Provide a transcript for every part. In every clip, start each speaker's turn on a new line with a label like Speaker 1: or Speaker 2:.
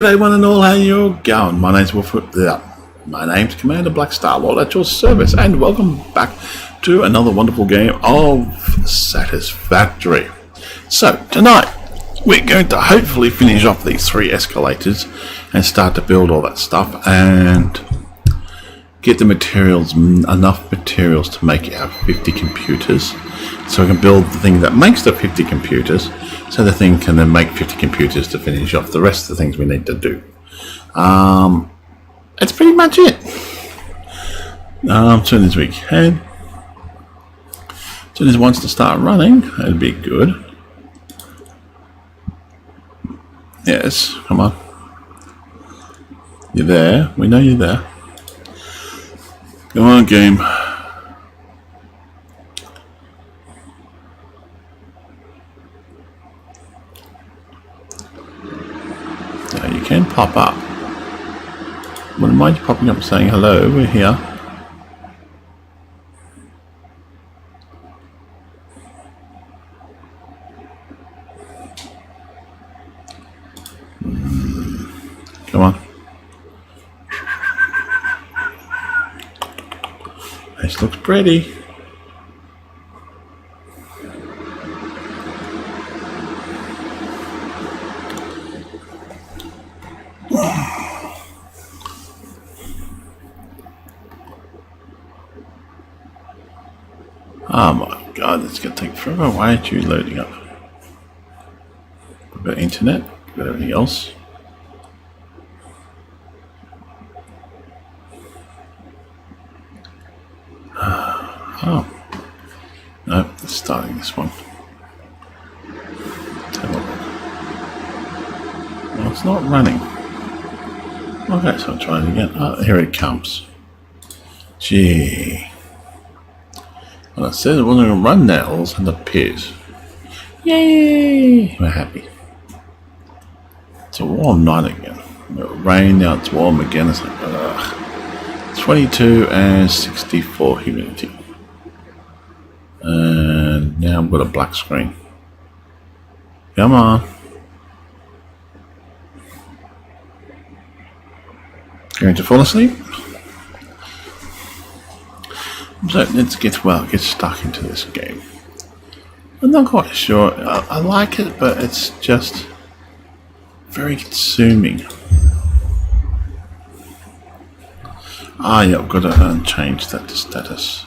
Speaker 1: G'day one and all, how you going? My name's Wilfred. My name's Commander Black Star Lord at your service, and welcome back to another wonderful game of Satisfactory. So tonight we're going to hopefully finish off these 3 escalators and start to build all that stuff and get the materials, enough materials to make our 50 computers, so we can build the thing that makes the 50 computers, so the thing can then make 50 computers to finish off the rest of the things we need to do. That's pretty much it. As soon as we can, as soon as it wants to start running, it'd be good. Yes, come on. You're there. We know you're there. Come on, game. Yeah, you can pop up. Wouldn't mind you popping up saying hello, we're here. Come on. This looks pretty. Oh my god, it's going to take forever. Why aren't you loading up? We've got internet, we've got everything else. Oh. No, it's starting this one. Well, it's not running. Okay, so I'll try it again. Oh, here it comes. Gee. Well, it said it wasn't going to run now, all of a sudden it appears. Yay! We're happy. It's a warm night again. It rained, now it's warm again. It's like, ugh. 22 and 64 humidity. And now I've got a black screen. Come on. Going to fall asleep? So let's get stuck into this game. I'm not quite sure. I like it, but it's just very consuming. Ah, yeah, I've got to change that to status.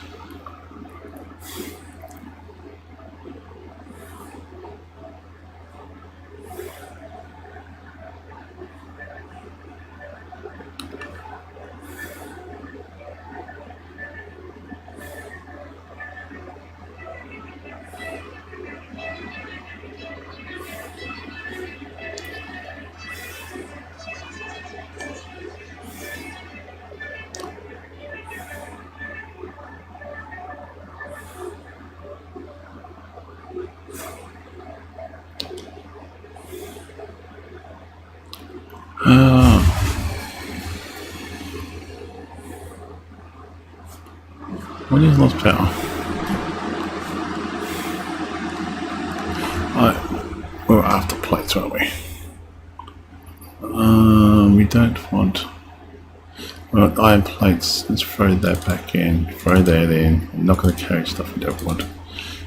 Speaker 1: When is lost power? Right, we're after plates, aren't we? We don't want. Well, iron plates. Let's throw that back in. Throw that in. I'm not going to carry stuff we don't want.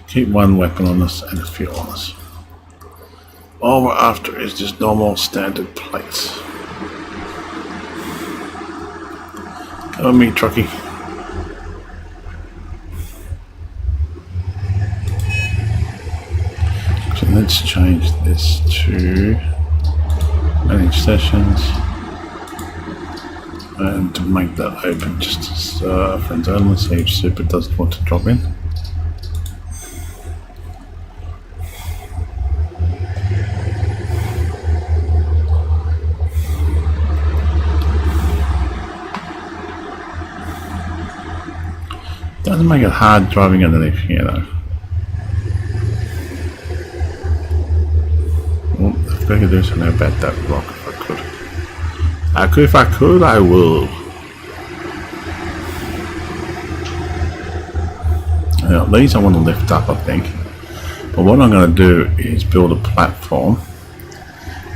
Speaker 1: Keep one weapon on us and a few on us. All we're after is just normal standard plates. Come on, me, trucky. So let's change this to manage sessions and to make that open just as friends only, so if Super doesn't want to drop in. Doesn't make it hard driving underneath here though. Well, if I could do something about that rock if I could. If I could, I will. Now, these I want to lift up, I think. But what I'm going to do is build a platform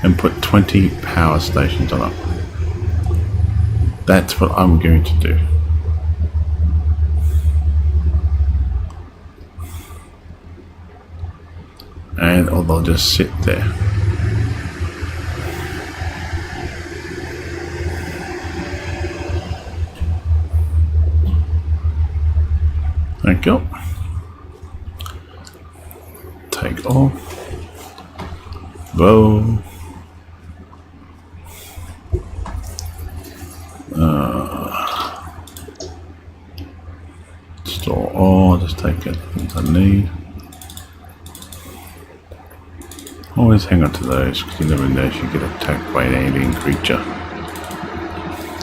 Speaker 1: and put 20 power stations on it. That's what I'm going to do. And or they'll just sit there. Thank you. Take off. Whoa. Store all. Just take it things I need. Always hang on to those because you never know if you get attacked by an alien creature.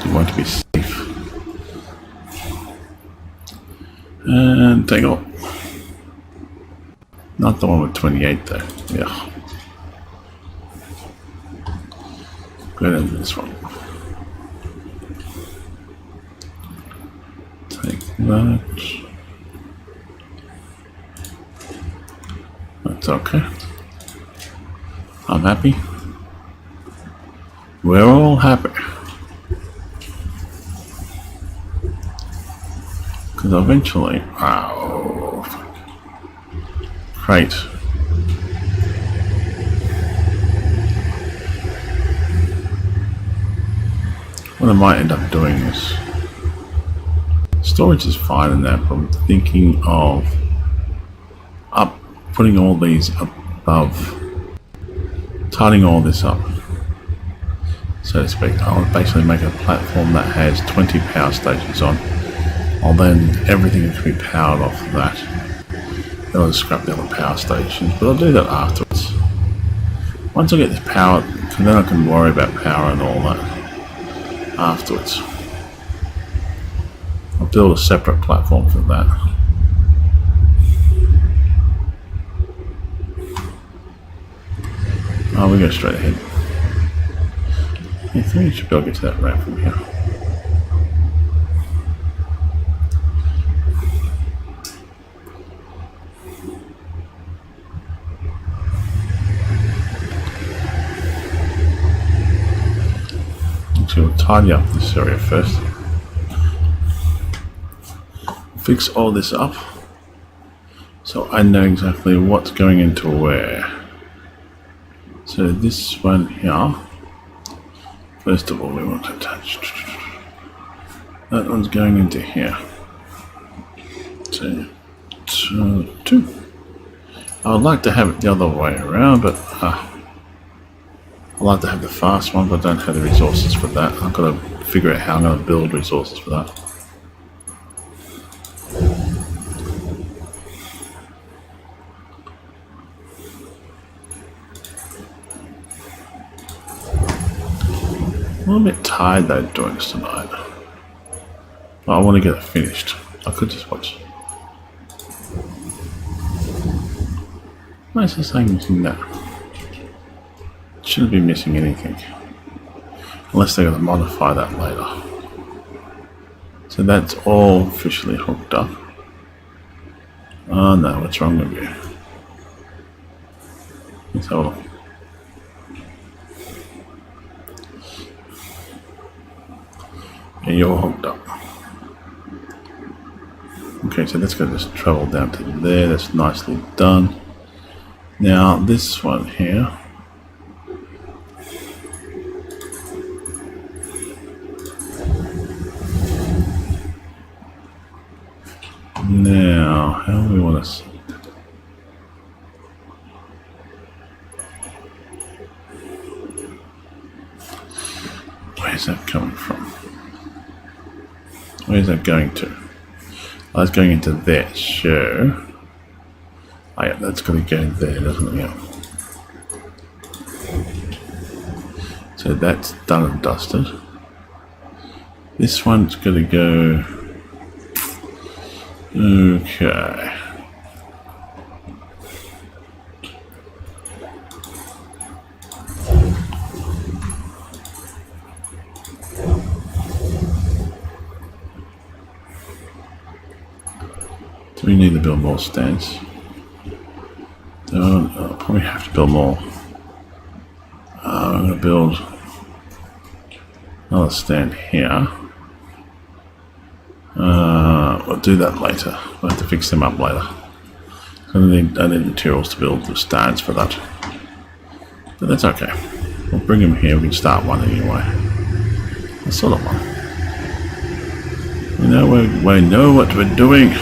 Speaker 1: You want to be safe. And take off. Not the one with 28 though. Yeah. Go down to this one. Take that. That's okay. I'm happy. We're all happy. Because eventually, oh, great. What I might end up doing is, storage is fine in that, but I'm thinking of putting all these above, tidying all this up, so to speak. I'll basically make a platform that has 20 power stations on. I'll then, everything can be powered off of that. Then I'll just scrap the other power stations, but I'll do that afterwards. Once I get this power, then I can worry about power and all that afterwards. I'll build a separate platform for that. Oh, we go straight ahead. I think we should be able to get to that ramp from here. So we'll tidy up this area first. Fix all this up so I know exactly what's going into where. So this one here, first of all we want to touch. That one's going into here. So, two. I would like to have it the other way around, but I like to have the fast one, but I don't have the resources for that. I've got to figure out how I'm going to build resources for that. I'm a bit tired though doing this tonight. But I want to get it finished. I could just watch. Why is this thing missing that? Shouldn't be missing anything. Unless they're going to modify that later. So that's all officially hooked up. Oh no, what's wrong with you? Let's have a look. Yeah, you're hooked up. Okay, so that's going to just travel down to there. That's nicely done. Now this one here. Now, how do we want to see? Where's that coming from? Where's that going to? Oh, it's going into there, sure. Oh yeah, that's going to go there, doesn't it? Yeah. So that's done and dusted. This one's going to go... Okay. Do we need to build more stands? I'll probably have to build more. I'm going to build another stand here. We'll do that later. We'll have to fix them up later. I need materials to build the stands for that. But that's okay. We'll bring them here. We can start one anyway. A sort of one. We know what we're doing.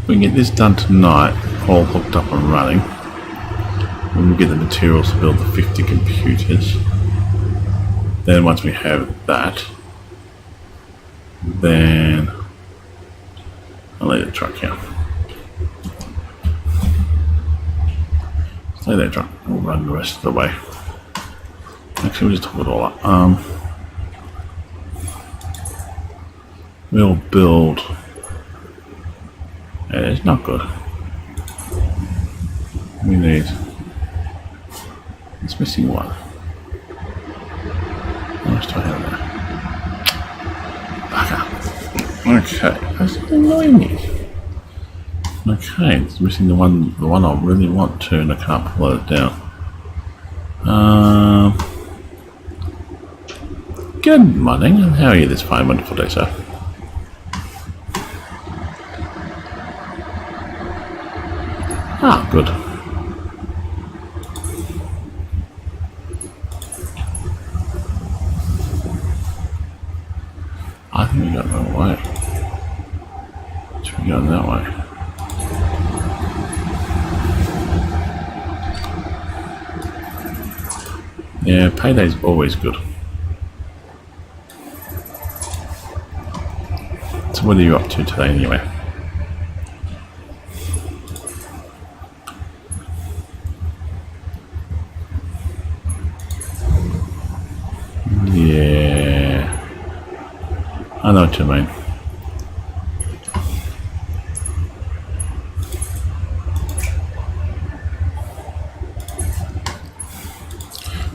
Speaker 1: We can get this done tonight, all hooked up and running. When we get the materials to build the 50 computers. Then once we have that, then I'll leave the truck here. Stay there, truck. We'll run the rest of the way. Actually, we'll just hook it all up. We'll build. Yeah, it's not good. We need. It's missing one. Let's try that there. Bugger. Okay, that's annoying me. Okay, it's missing the one I really want to, and I can't pull it down. Good morning, and how are you this fine, wonderful day, sir? Ah, good. I think we got the wrong way. Should we go that way? Yeah, payday's always good. So what are you up to today anyway? Yeah, I know what you mean.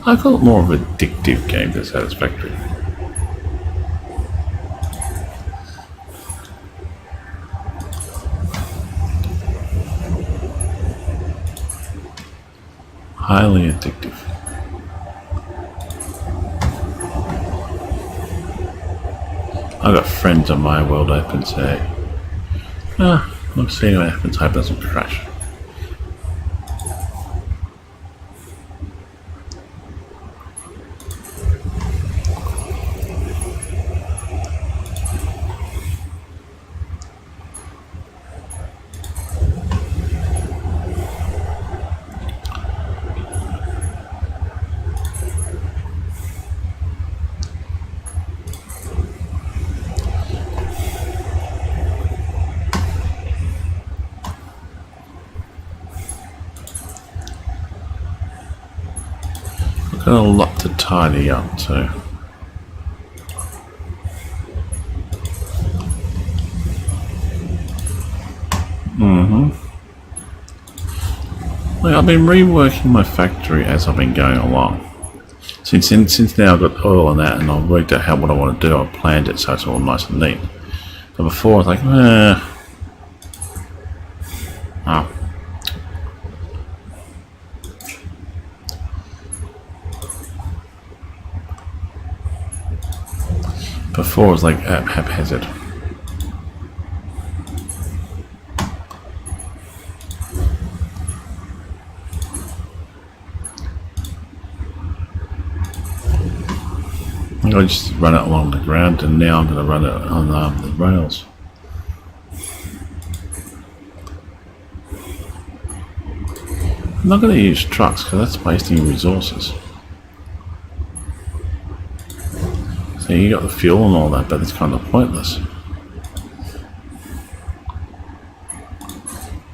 Speaker 1: I call it more of an addictive game than Satisfactory. Highly addictive. I've got friends on my world open say, we'll see what happens, hope it doesn't crash. Got a lot to tidy up too. Like, I've been reworking my factory as I've been going along. Since now I've got oil on that, and I've worked out what I want to do. I've planned it so it's all nice and neat. But before I was like, Before it was like haphazard. I just run it along the ground, and now I'm going to run it on the rails. I'm not going to use trucks because that's wasting resources. So you got the fuel and all that, but it's kind of pointless.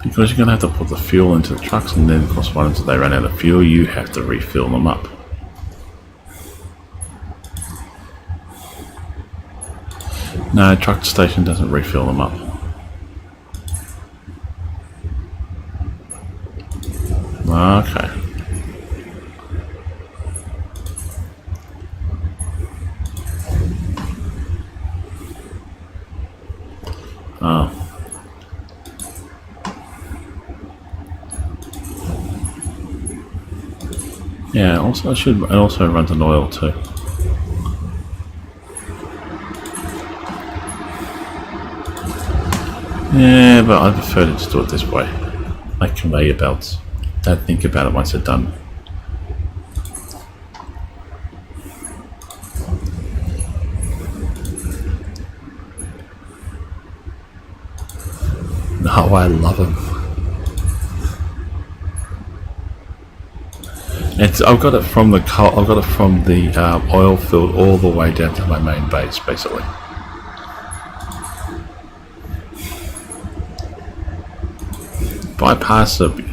Speaker 1: Because you're going to have to put the fuel into the trucks, and then of course once they run out of fuel, you have to refill them up. No, truck station doesn't refill them up. Okay. Oh. Yeah, also it also runs on oil too. Yeah, but I prefer to just do it this way. Like conveyor belts. Don't think about it once they're done. Oh, I love them. I've got it from the oil field all the way down to my main base, basically. Bypass it.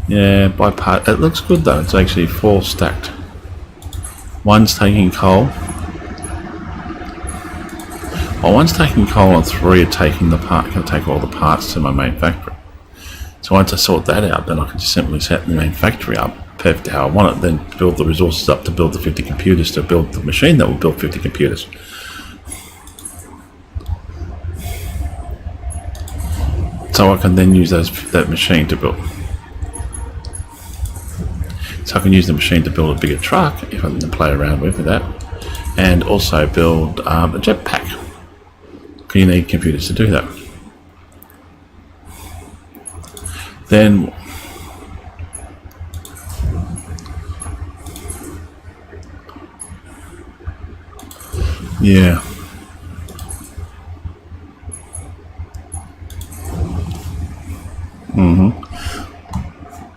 Speaker 1: Yeah, bypass. It looks good though. It's actually 4 stacked. One's taking coal. Well, one's taking coal and 3 are taking the part. Going to take all the parts to my main factory. So once I sort that out, then I can just simply set the main factory up perfect how I want it. Then build the resources up to build the 50 computers to build the machine that will build 50 computers. So I can then use that machine to build. So I can use the machine to build a bigger truck if I can play around with that, and also build a jetpack. You need computers to do that. Then yeah.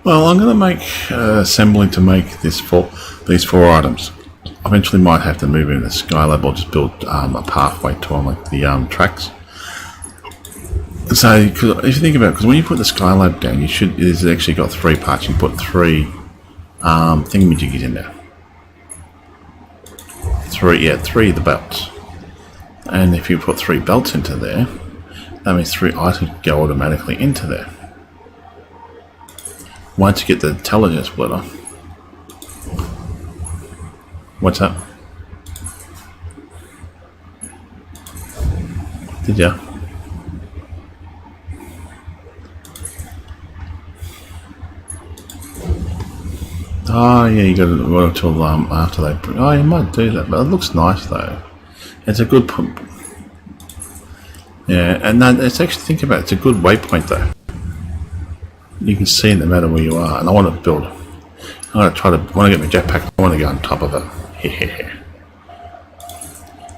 Speaker 1: Well, I'm going to make assembly to make these 4 items. I eventually might have to move into Skylab or just build a pathway to unlock the tracks. So, if you think about it, because when you put the Skylab down, it's actually got 3 parts. You put 3 thingamajiggies in there. 3 of the belts. And if you put 3 belts into there, that means 3 items go automatically into there. Once you get the intelligence splitter. What's up? Did ya? Oh yeah, you got to wait until after they. Oh, you might do that, but it looks nice though. It's a good pump. Yeah, and then it's actually think about it, it's a good waypoint though. You can see no matter where you are, and I want to build. I want to get my jetpack. I want to go on top of it,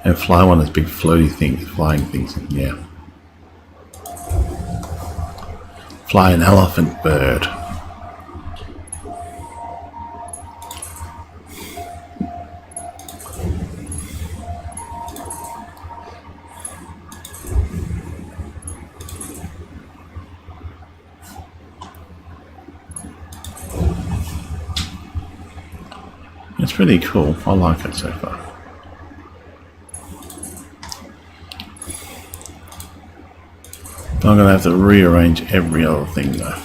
Speaker 1: and fly one of those big floaty things, flying things. Yeah, fly an elephant bird. It's pretty cool. I like it so far. But I'm going to have to rearrange every other thing though.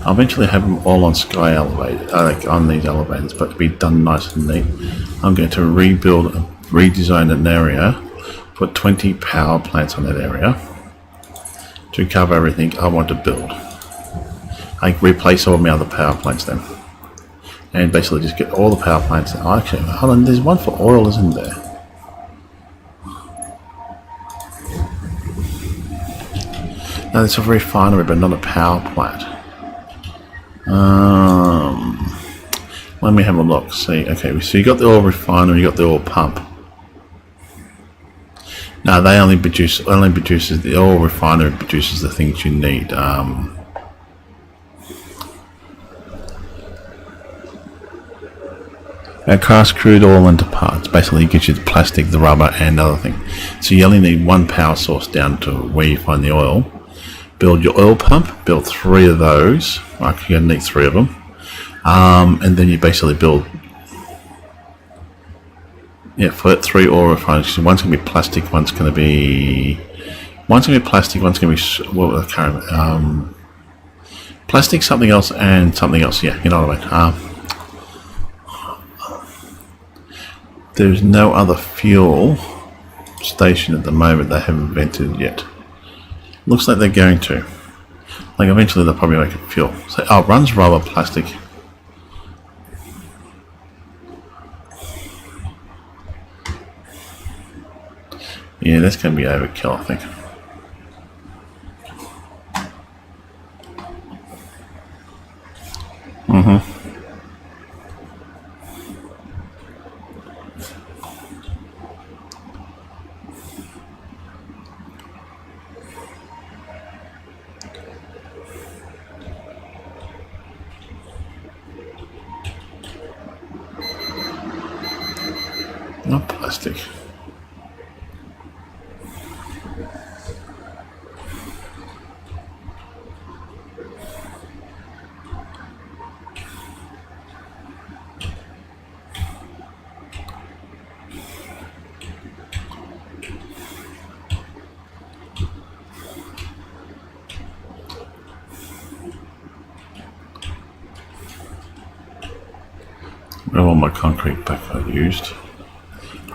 Speaker 1: I'll eventually have them all on sky elevators, on these elevators, but to be done nice and neat. I'm going to redesign an area, put 20 power plants on that area to cover everything I want to build. I replace all my other power plants then. And basically just get all the power plants. Oh, actually, hold on, there's one for oil, isn't there? No, it's a refinery, but not a power plant. Let me have a look. See, okay, so you got the oil refinery, you got the oil pump. No, they only produces the oil refinery produces the things you need. It casts crude oil into parts. Basically, it gives you the plastic, the rubber, and other thing. So you only need one power source down to where you find the oil. Build your oil pump. Build 3 of those. Like you're gonna need 3 of them. And then you basically build Yeah, for 3 aura phones. One's going to be plastic. One's going to be plastic. One's going to be plastic, something else, and something else. Yeah, you know what I mean. There's no other fuel station at the moment they haven't invented yet. Looks like they're going to. Like eventually they'll probably make it fuel. So, oh, runs rubber, plastic. Yeah, that's going to be overkill, I think. Not plastic. Where all my concrete back I used.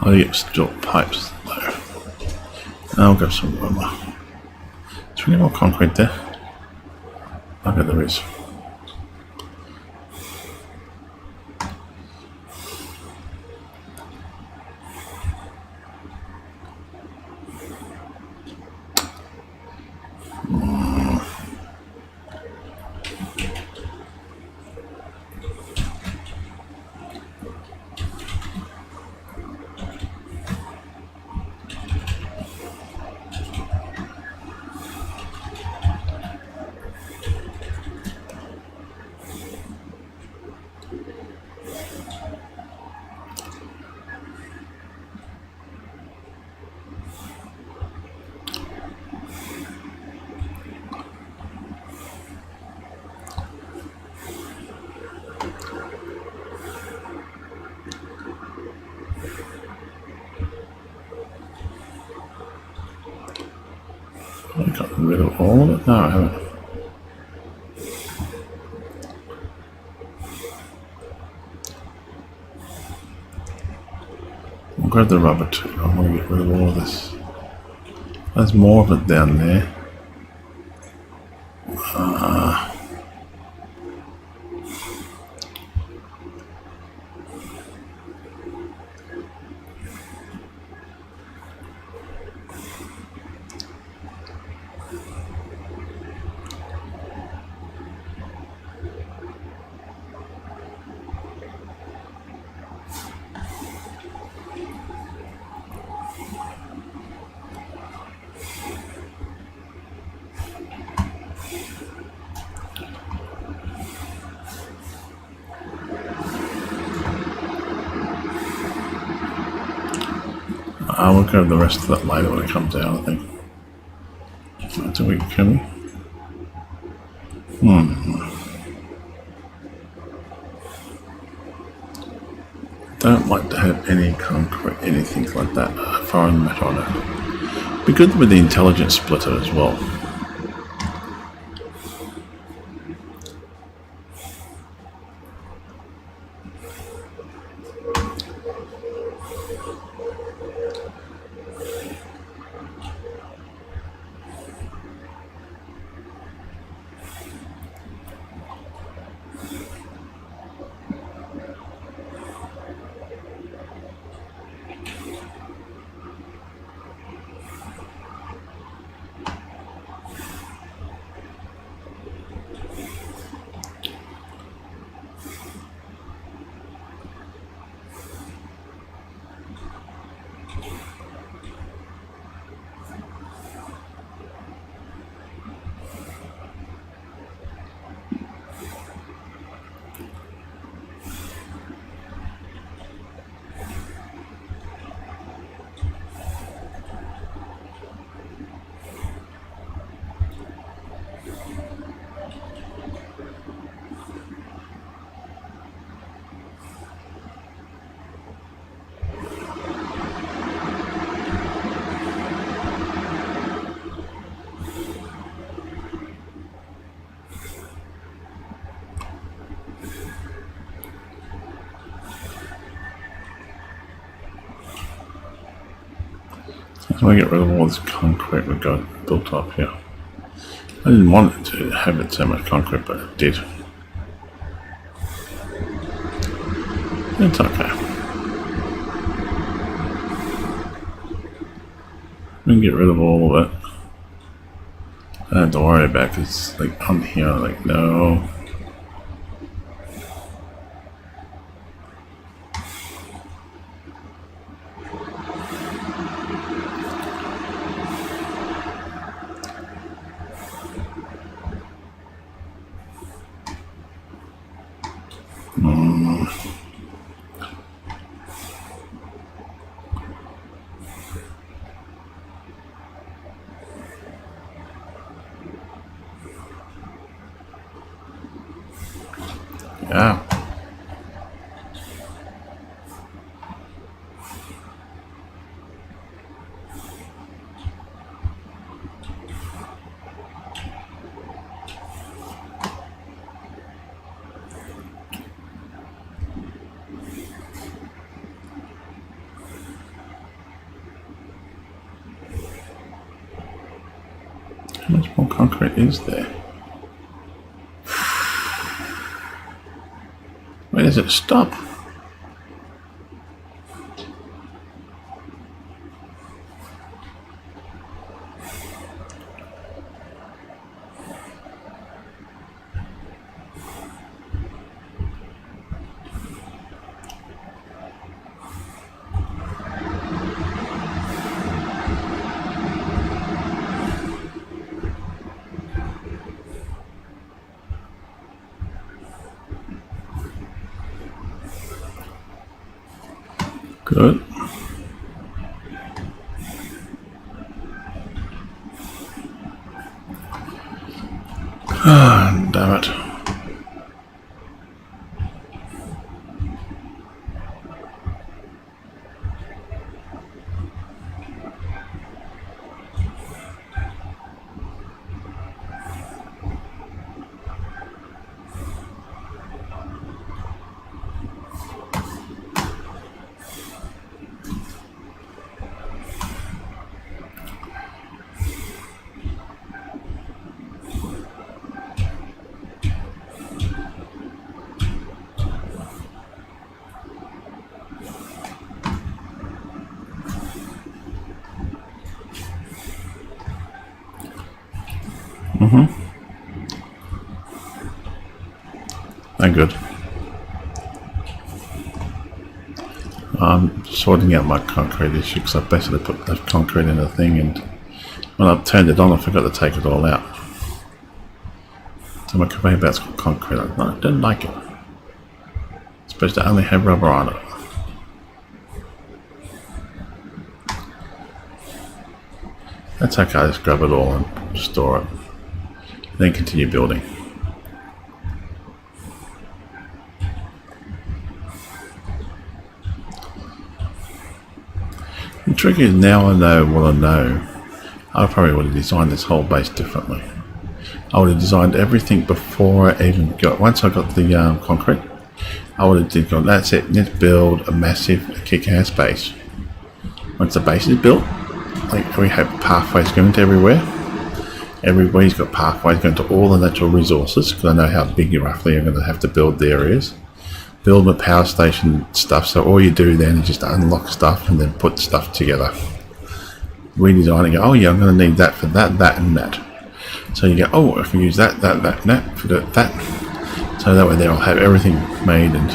Speaker 1: I'll get steel pipes though. I'll go some rubber. Is there any more concrete there? I bet there is. I got rid of all of it? No, I haven't. I'll grab the rubber too. I want to get rid of all of this. There's more of it down there. I will grab the rest of that later when it comes out, I think. That's a week, can we? Don't like to have any concrete, anything like that, foreign matter on it. Be good with the intelligent splitter as well. How do I get rid of all this concrete we've got built up here? I didn't want it to have it so much concrete, but it did. It's okay. We can get rid of all of it. I don't have to worry about it because, like, on here, like, no. Yeah. How much more concrete is there? Where does it stop? Good. Ah, damn it. Thank good. I'm sorting out my concrete issue because I basically put the concrete in the thing, and when I turned it on I forgot to take it all out. So my conveyor belt's got concrete. I don't like it. It's supposed to only have rubber on it. That's okay, I just grab it all and store it. Then continue building. The trick is, now I know what I know, I probably would have designed this whole base differently. I would have designed everything before I even got, once I got the concrete, I would have gone, that's it, let's build a massive kick-ass base. Once the base is built, like we have pathways going to everywhere. Everybody's got pathways going to all the natural resources, because I know how big you roughly are going to have to build the areas. Build the power station stuff, so all you do then is just unlock stuff and then put stuff together. Redesign and go, oh yeah, I'm going to need that for that, that and that. So you go, oh, I can use that, that, that, and that for that. So that way they'll have everything made, and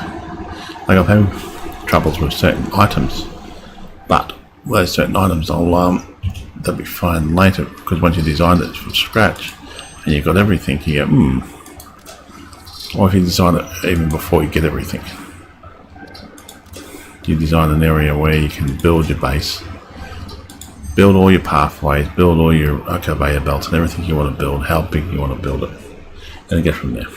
Speaker 1: like I've had troubles with certain items, but those certain items they'll be fine later, because once you design it from scratch and you've got everything, you go, or if you design it even before you get everything, you design an area where you can build your base, build all your pathways, build all your conveyor belts and everything you want to build, how big you want to build it, and get from there.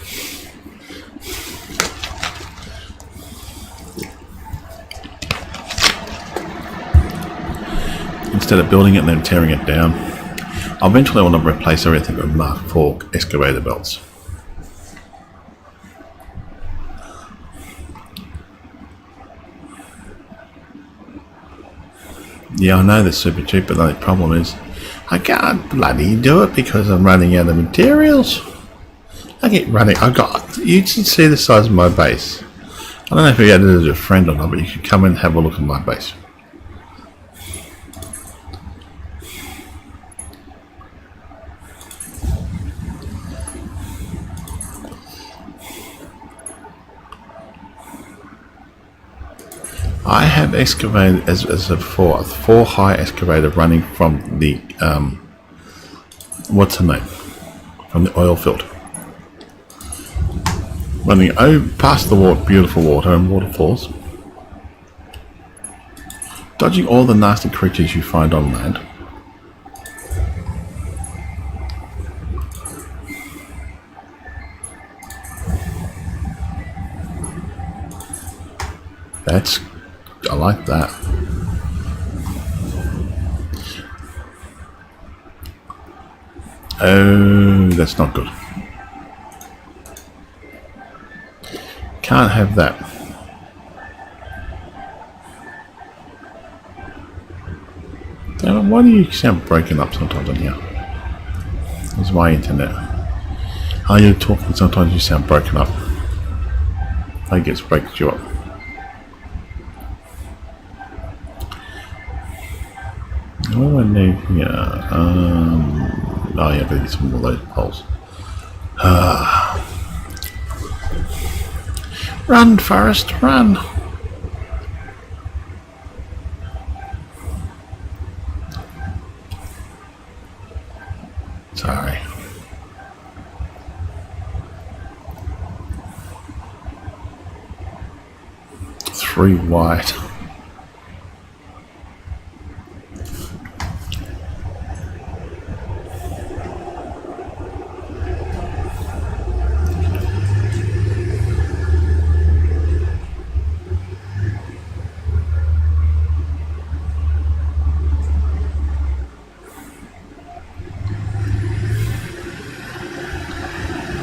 Speaker 1: Instead of building it and then tearing it down, I eventually want to replace everything with Mark IV excavator belts. Yeah, I know they're super cheap, but the only problem is I can't bloody do it because I'm running out of materials. I get running. You should see the size of my base. I don't know if you had it as a friend or not, but you should come and have a look at my base. I have excavated as before, a 4-high excavator running from the what's the name? From the oil field. Running past the water, beautiful water and waterfalls. Dodging all the nasty creatures you find on land. I like that. Oh, that's not good. Can't have that. Damn it, why do you sound broken up sometimes on here? It's my internet. Are you talking? Sometimes you sound broken up. I guess breaks you up. What do I need here? Oh yeah, but it's some of those poles. Run, Forest, run! Sorry. Three wide.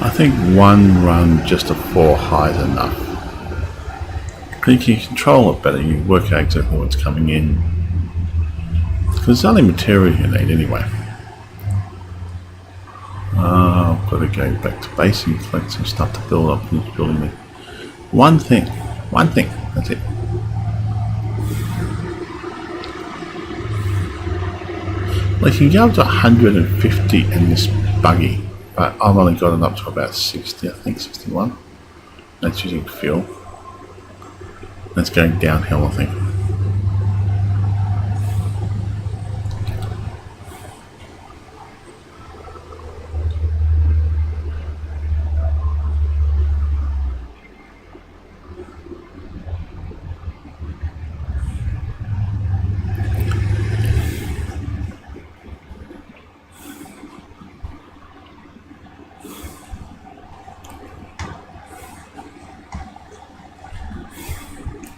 Speaker 1: I think one run just a 4 high is enough. I think you control it better, you work out exactly what's coming in. Because it's only material you need anyway. I've got to go back to base and collect some stuff to build up and building it. One thing, that's it. Well, you can go up to 150 in this buggy. But I've only got it up to about 60, I think 61. That's using fuel. That's going downhill, I think.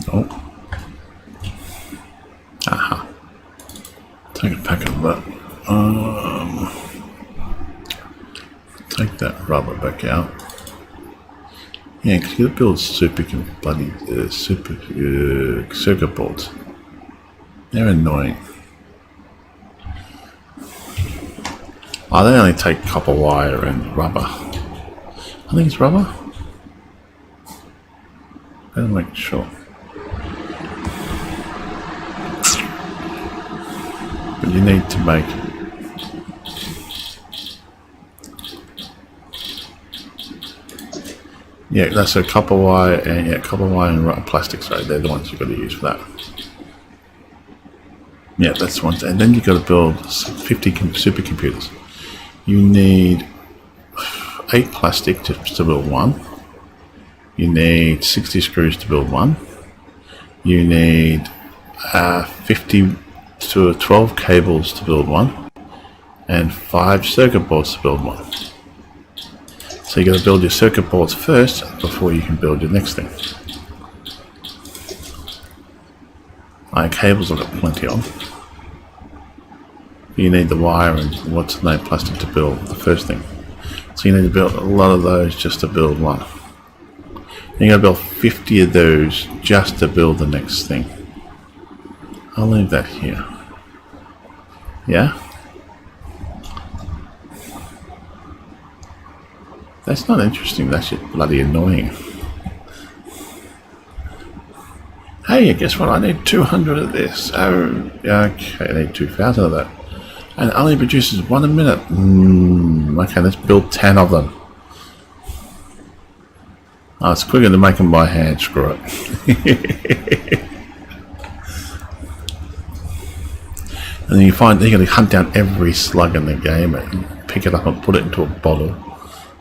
Speaker 1: Oh. Aha. Take a packet of that. Take that rubber back out. Yeah, because you gotta build circuit boards. They're annoying. Oh, they only take copper wire and rubber. I think it's rubber. Better make sure. But you need to make that's a copper wire and plastic. Sorry, they're the ones you've got to use for that. Yeah, that's the ones. And then you've got to build 50 supercomputers. You need 8 plastic to build one. You need 60 screws to build one. You need 50 to 12 cables to build one, and 5 circuit boards to build one. So you got to build your circuit boards first before you can build your next thing. Cables I've got plenty of. You need the wire and what's the name plastic to build the first thing. So you need to build a lot of those just to build one. You're going to build 50 of those just to build the next thing. I'll leave that here. Yeah? That's not interesting, that's just bloody annoying. Hey, guess what? I need 200 of this. Oh, okay, I need 2,000 of that. And it only produces 1 a minute. Okay, let's build 10 of them. Oh, it's quicker to make them by hand, screw it. And then you find you're going to hunt down every slug in the game and pick it up and put it into a bottle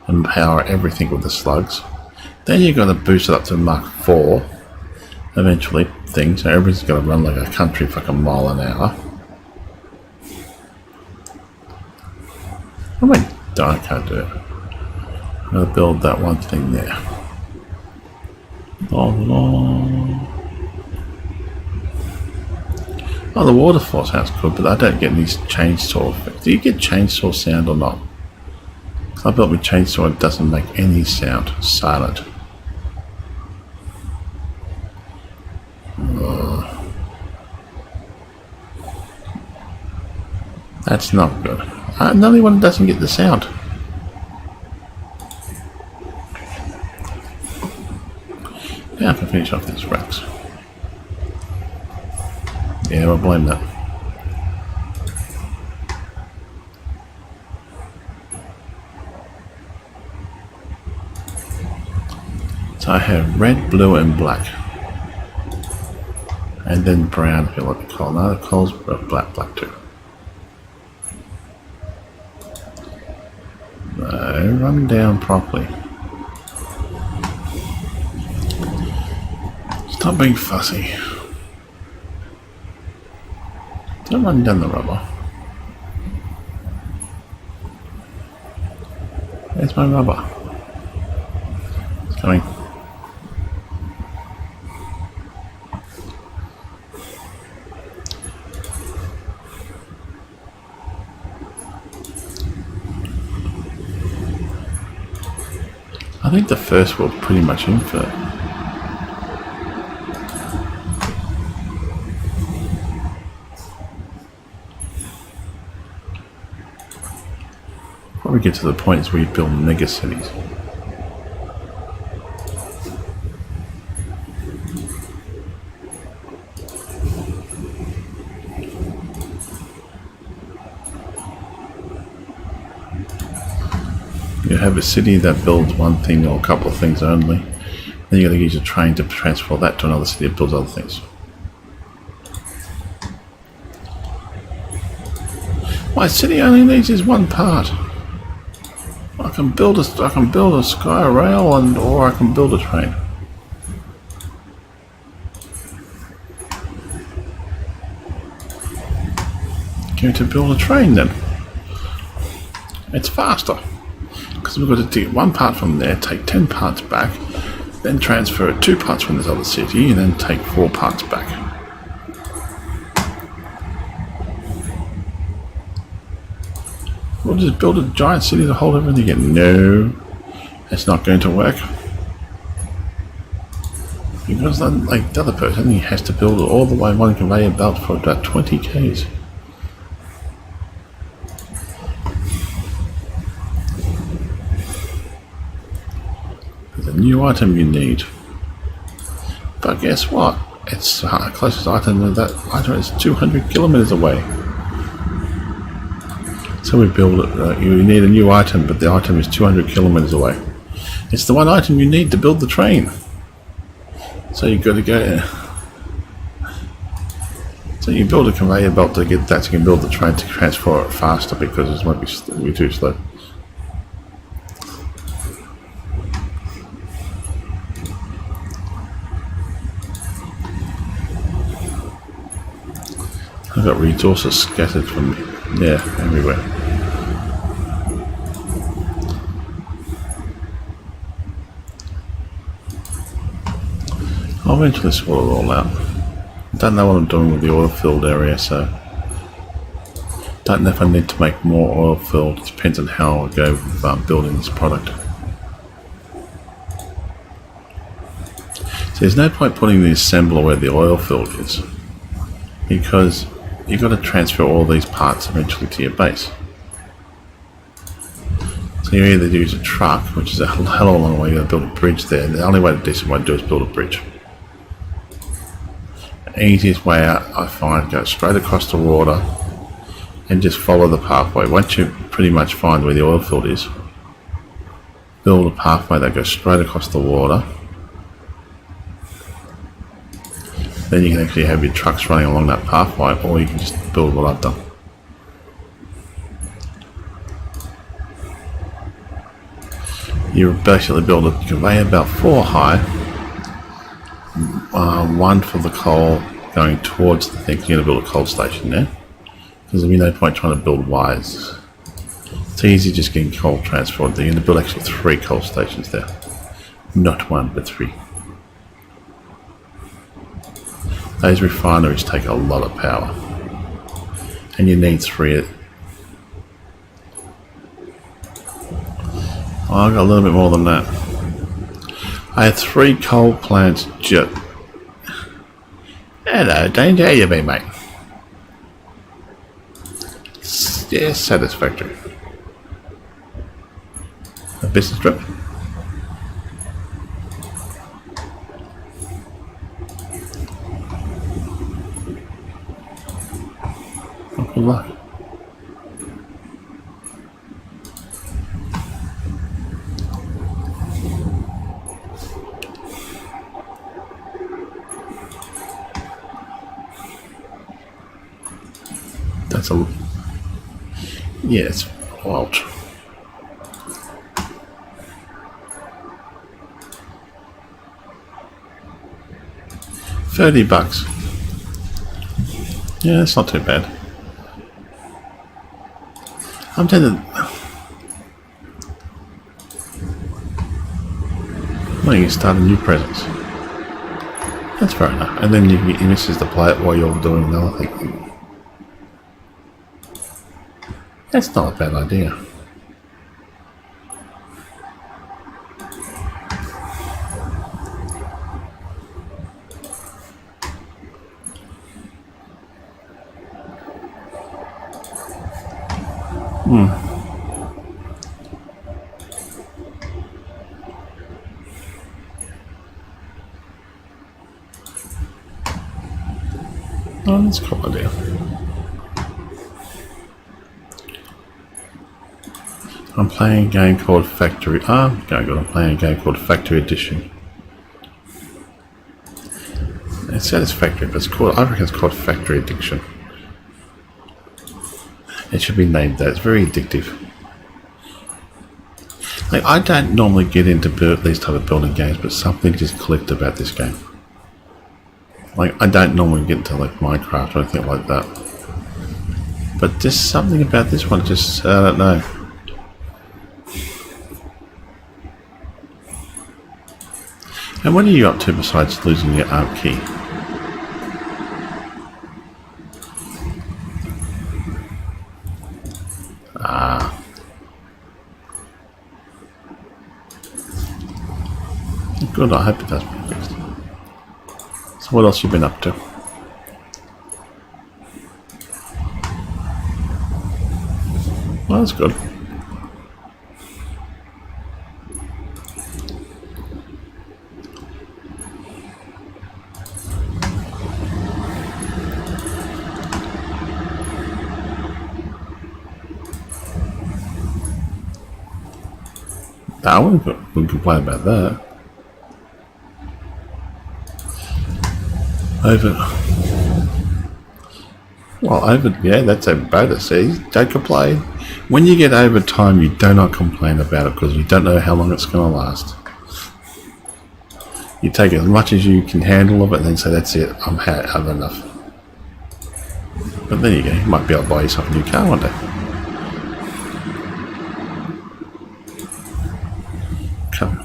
Speaker 1: and power everything with the slugs. Then you're going to boost it up to Mark 4. Eventually, things, so everybody's got to run like a country fucking mile an hour. Oh my, I can't do it. I'm going to build that one thing there. Oh, the waterfall sounds good, but I don't get any chainsaw effects. Do you get chainsaw sound or not? Because I built my chainsaw, it doesn't make any sound. Silent. That's not good. Another one doesn't get the sound. Now I can finish off these racks. Yeah, I'll blame that. So I have red, blue and black. And then brown if you like the coal. No, the coal's black too. No, run down properly. Stop being fussy. Don't run down the rubber. Where's my rubber? It's coming. I think the first world's pretty much infinite. Probably get to the point where you build mega cities. You have a city that builds one thing or a couple of things only. Then you got to use a train to transfer that to another city that builds other things. My city only needs is one part. I can build a sky rail or I can build a train. Going to build a train then. It's faster. Because we've got to take one part from there, take 10 parts back, then transfer 2 parts from this other city, and then take 4 parts back. We'll just build a giant city to hold everything in. No, it's not going to work. Because like the other person, he has to build it all the way one conveyor belt for about 20 Ks. New item you need, but guess what? It's the closest item to that item is 200 kilometers away. So we build it. You need a new item, but the item is 200 kilometers away. It's the one item you need to build the train. So you've got to go. So you build a conveyor belt to get that. So you can build the train to transfer it faster because it won't be too slow. I've got resources scattered from everywhere. I'll eventually sort it all out. Don't know what I'm doing with the oil filled area, so don't know if I need to make more oil filled. It depends on how I go with building this product. So there's no point putting the assembler where the oil filled is, because you've got to transfer all these parts eventually to your base. So you either use a truck, which is a hell of a long way, you've got to build a bridge there. The only way to decent way to do is build a bridge. The easiest way out, I find, go straight across the water and just follow the pathway. Once you pretty much find where the oil field is, build a pathway that goes straight across the water. Then you can actually have your trucks running along that pathway, or you can just build what I've done. You basically build a conveyor belt 4 high, 1 for the coal going towards the thing. You're going to build a coal station there, because there'll be no point trying to build wires. It's easy just getting coal transported there. You're going to build actually 3 coal stations there, not 1 but 3. Those refineries take a lot of power, and you need 3. Oh, I got a little bit more than that. I had 3 coal plants just... Hello, Danger, how you been, mate? Yeah, satisfactory. A business trip? Oh, good luck. That's a... Yeah, it's wild. $30. Yeah, that's not too bad. I'm tempted... Well, you can start a new presence. That's fair enough. And then you can get your missus to play it while you're doing another thing. That's not a bad idea. Oh, that's a cool idea. I'm playing a game called Factory. I'm playing a game called Factory Edition. It's Satisfactory, but it's called, I reckon it's called Factory Addiction. It should be named that. It's very addictive. Like, I don't normally get into these type of building games, but something just clicked about this game. Like, I don't normally get into like Minecraft or anything like that, but just something about this one, just I don't know. And what are you up to besides losing your ARM key? Ah. Good, I hope it does be fixed. So what else have you been up to? Well, that's good. I wouldn't complain about that. Yeah, that's a bonus. See, don't complain. When you get overtime, you do not complain about it because you don't know how long it's going to last. You take as much as you can handle of it and then say, that's it, I've had enough. But there you go, you might be able to buy yourself a new car one day. Come.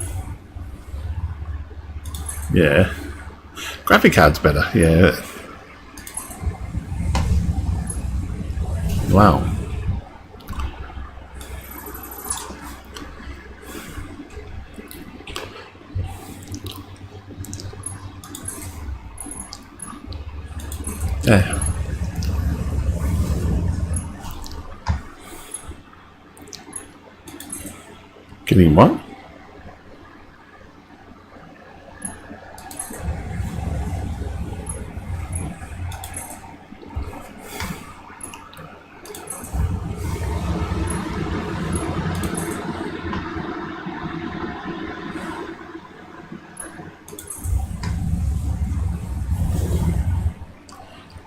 Speaker 1: Yeah. Graphic card's better, yeah. Wow. Yeah. Getting what?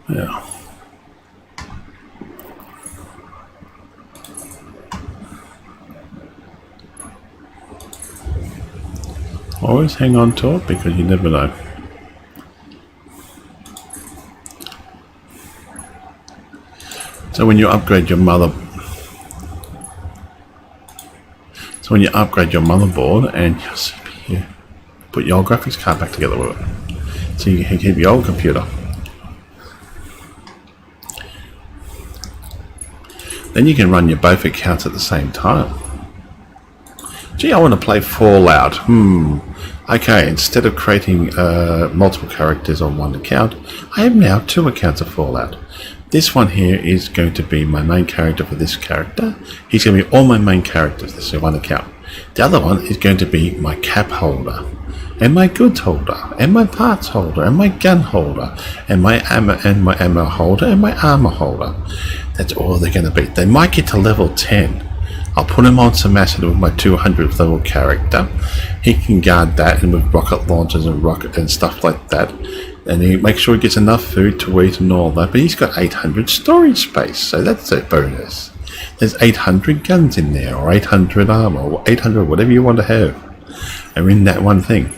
Speaker 1: Yeah. Always hang on to it because you never know. So when you upgrade your motherboard and your CPU, put your graphics card back together with it, so you can keep your old computer. Then you can run your both accounts at the same time. Gee, I want to play Fallout. Okay, instead of creating multiple characters on one account, I have now 2 accounts of Fallout. This one here is going to be my main character for this character. He's going to be all my main characters. This is one account. The other one is going to be my cap holder, and my goods holder, and my parts holder, and my gun holder, and my ammo holder, and my armor holder. That's all they're going to be. They might get to level 10. I'll put him on some acid with my 200th level character. He can guard that, and with rocket launchers and rocket and stuff like that. And he makes sure he gets enough food to eat and all that. But he's got 800 storage space, so that's a bonus. There's 800 guns in there, or 800 armor, or 800 whatever you want to have. Are in that one thing.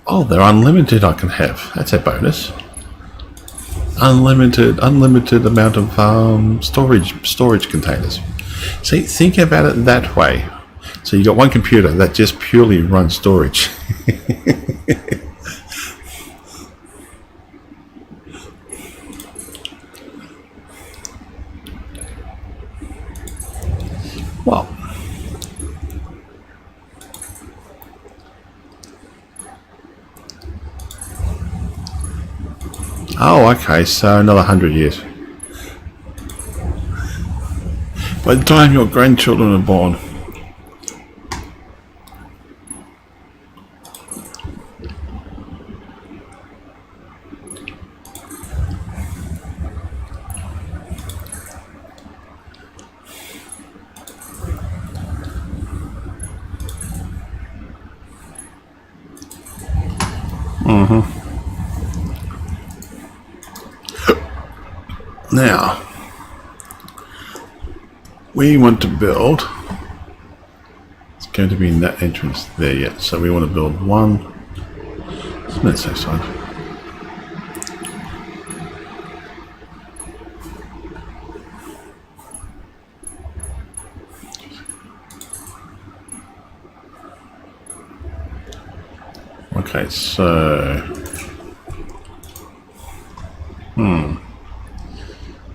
Speaker 1: Oh, they're unlimited. I can have. That's a bonus. Unlimited amount of storage containers. See, think about it that way. So you got one computer that just purely runs storage. Well, oh, okay, so another 100 years. By the time your grandchildren are born. Now, we want to build, it's going to be in that entrance there yet, so we want to build one, let's say so. Okay, so,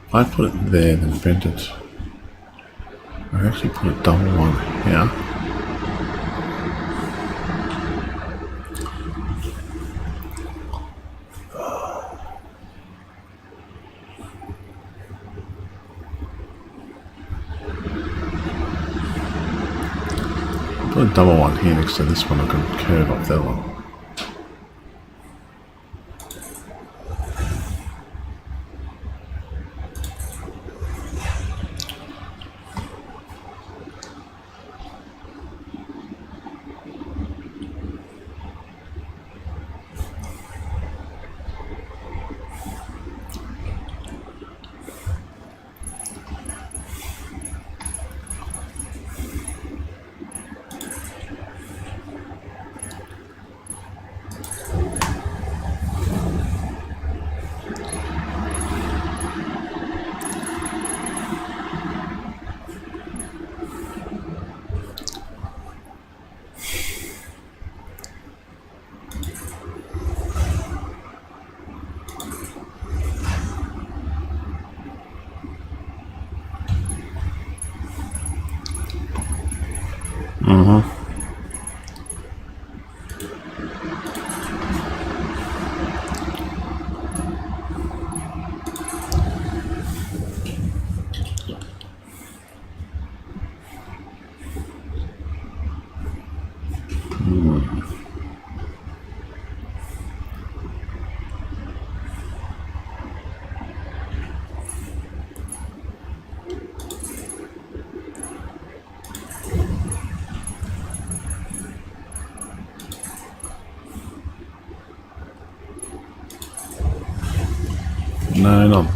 Speaker 1: if I put it there, then bend it. I actually put a double one here. Put a double one here next to this one. I can curve off that one. No, not.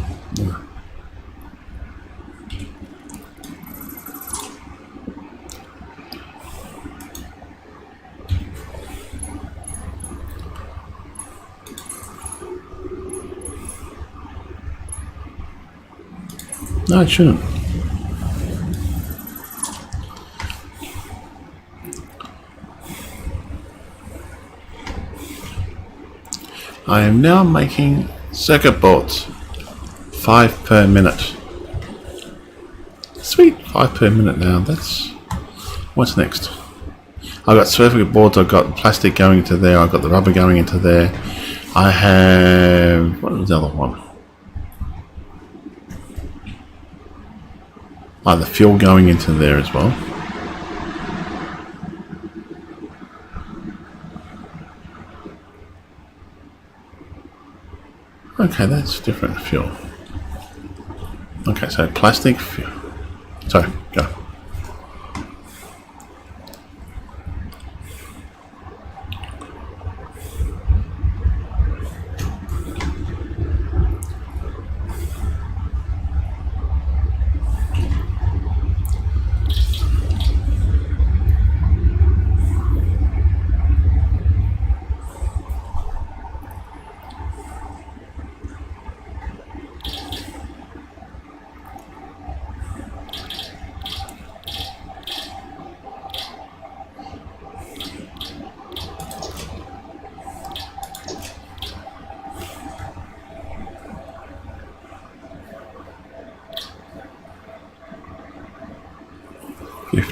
Speaker 1: No, it shouldn't. I am now making circuit boards. 5 per minute. Sweet, 5 per minute now. That's what's next. I've got circuit boards. I've got plastic going into there. I've got the rubber going into there. I have, what was the other one? The fuel going into there as well. Okay, that's different fuel. Okay, so plastic fuel. Sorry, go.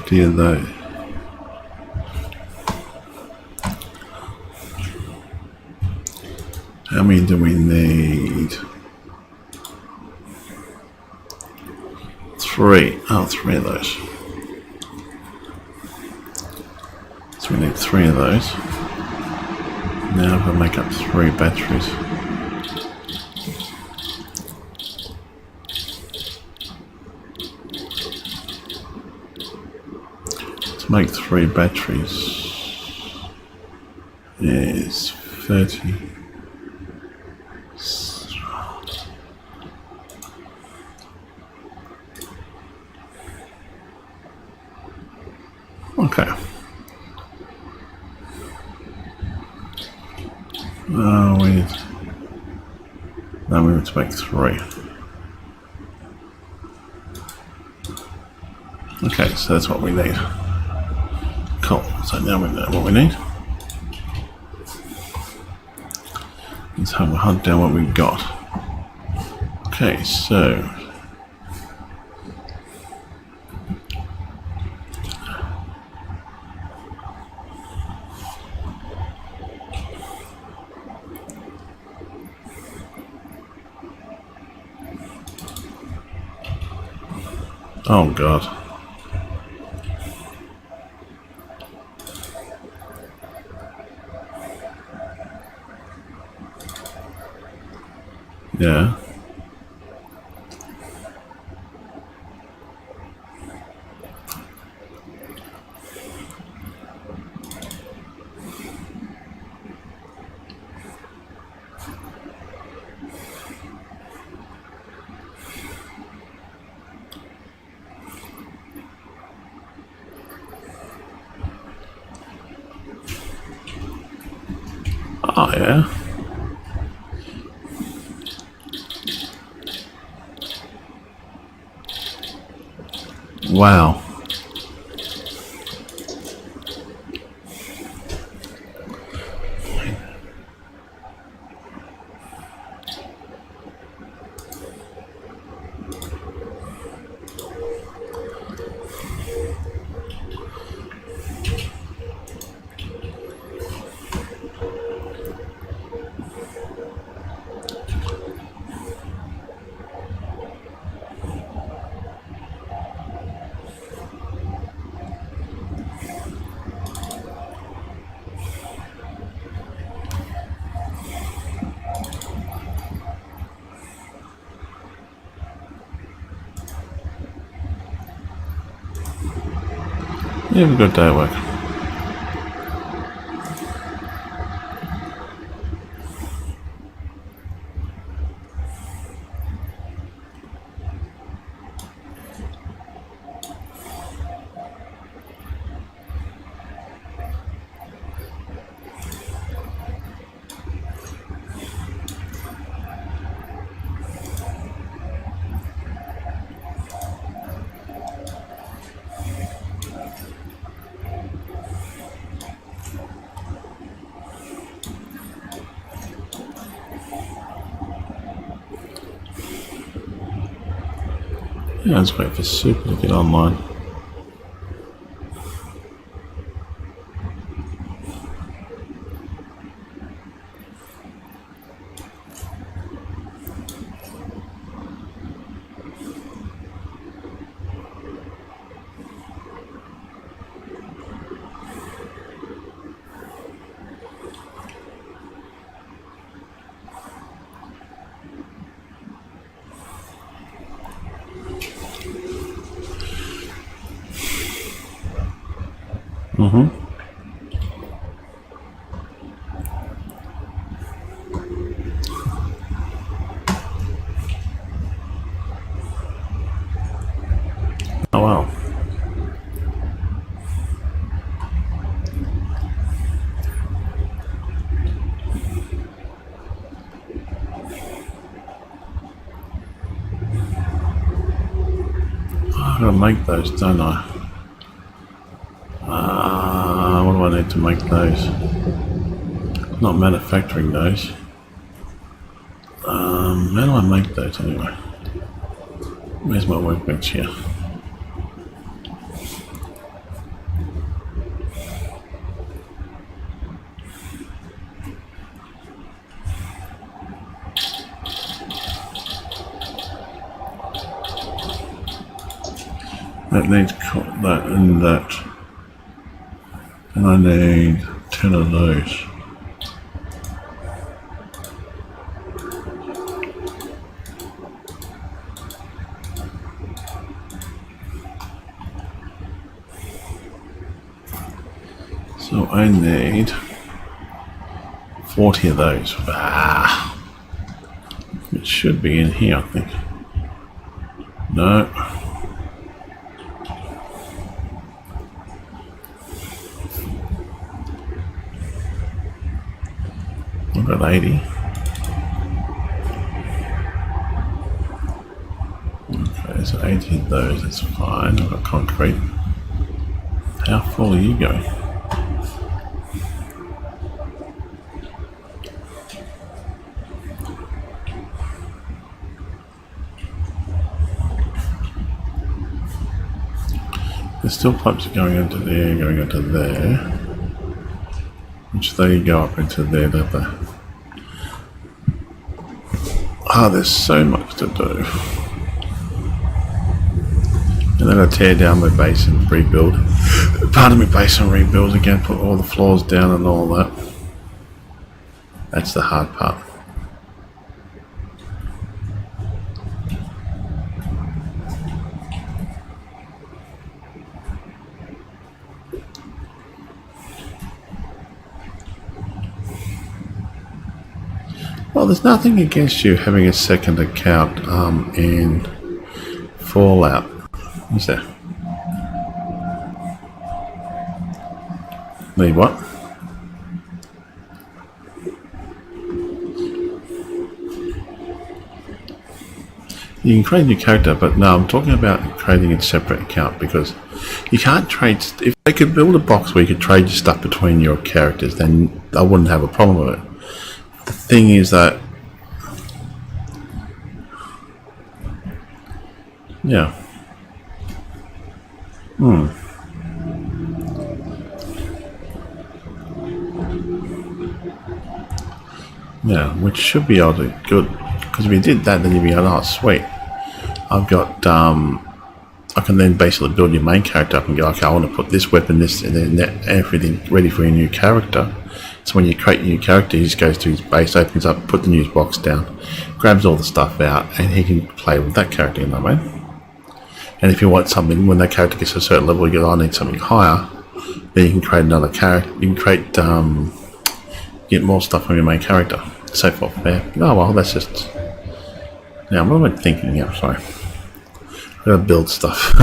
Speaker 1: Of those. How many do we need? 3. Oh, 3 of those. So we need 3 of those. Now we'll make up 3 batteries. Make 3 batteries is 30. Okay. We need to make 3. Okay, so that's what we need. Cool. So now we know what we need. Let's have a hunt down what we've got. Okay, so oh God. Yeah. Oh, yeah. Wow. You have a good day at work. Yeah, let's wait for Super to get online. Oh wow. I've got to make those, don't I? What do I need to make those? Not manufacturing those. How do I make those anyway? Where's my workbench here? That needs that and that. And I need 10 of those. So I need 40 of those. It should be in here, I think. No. I've got 80. Okay, so 80 of those, that's fine. I've got concrete. How full are you going? There's still pipes going into there, going into there. Which they go up into there, don't they? There's so much to do. And then I tear down my base and rebuild. Part of my base and rebuild again, put all the floors down and all that. That's the hard part. Well, there's nothing against you having a second account in Fallout. What's that? Need what? You can create a new character, but no, I'm talking about creating a separate account because you can't trade. If they could build a box where you could trade your stuff between your characters, then I wouldn't have a problem with it. The thing is that, yeah. Yeah, which should be able to good, because if you did that, then you'd be like, oh, sweet. I've got, I can then basically build your main character up and go, okay, I want to put this weapon, this, and then everything ready for your new character. So when you create a new character, he just goes to his base, opens up, put the news box down, grabs all the stuff out, and he can play with that character, you know what I mean? And if you want something, when that character gets to a certain level, you go, I need something higher, then you can create another character, you can create, get more stuff from your main character. So forth, yeah. Oh well, that's just, now what am I thinking? Yeah, sorry. I've got to build stuff.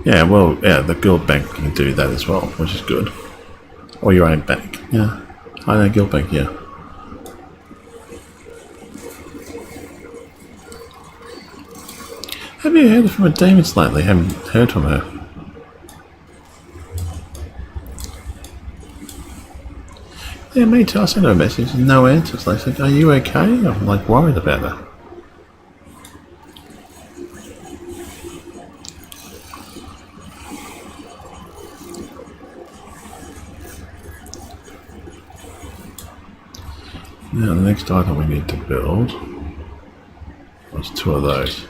Speaker 1: Yeah, well, yeah, the guild bank can do that as well, which is good. Or your own bank, yeah. I know, guild bank, yeah. Have you heard from a Demons lately? Haven't heard from her. Yeah, me too. I sent her a message and no answers. They said, "Are you okay?" I'm like worried about her. Now the next item we need to build was 2 of those.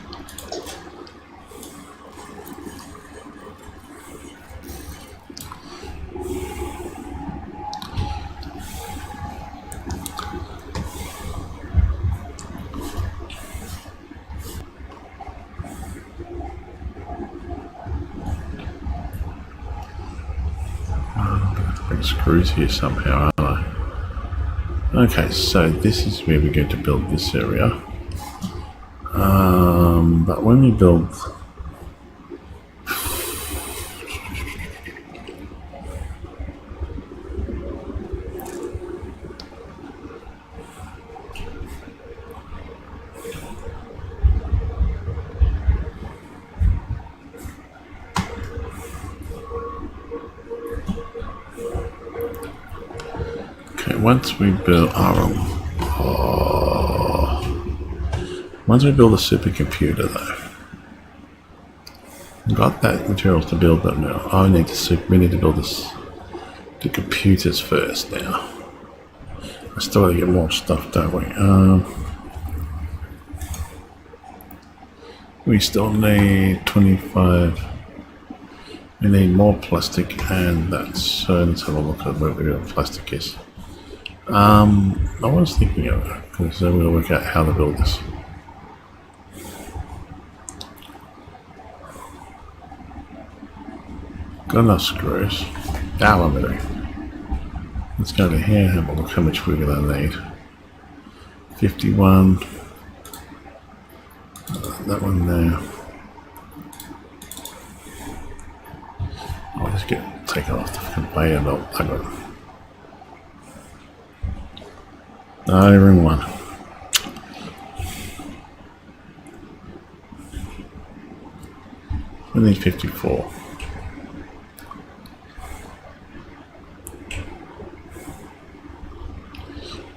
Speaker 1: Screws here somehow, aren't I? Okay, so this is where we're going to build this area. But when we build once we build once we build a supercomputer though, got that materials to build them now. We need to build the computers first now. I still got to get more stuff, don't we? We still need 25. We need more plastic and that. So let's have a look at where the plastic is. I was thinking of it because then we'll work out how to build this. Got enough screws. Aluminium. Let's go to here and have a look how much we're going to need. 51. That one there. I'll just take it off the conveyor belt. I got it. Iron one. We need 54.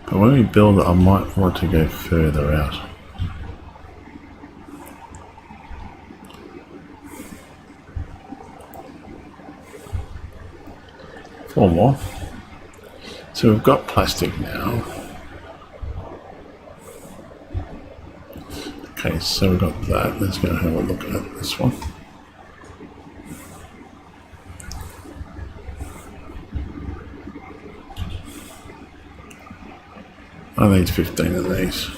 Speaker 1: But when we build it, I might want to go further out. Four more. So we've got plastic now. Okay, so we've got that. Let's go have a look at this one. I need 15 of these.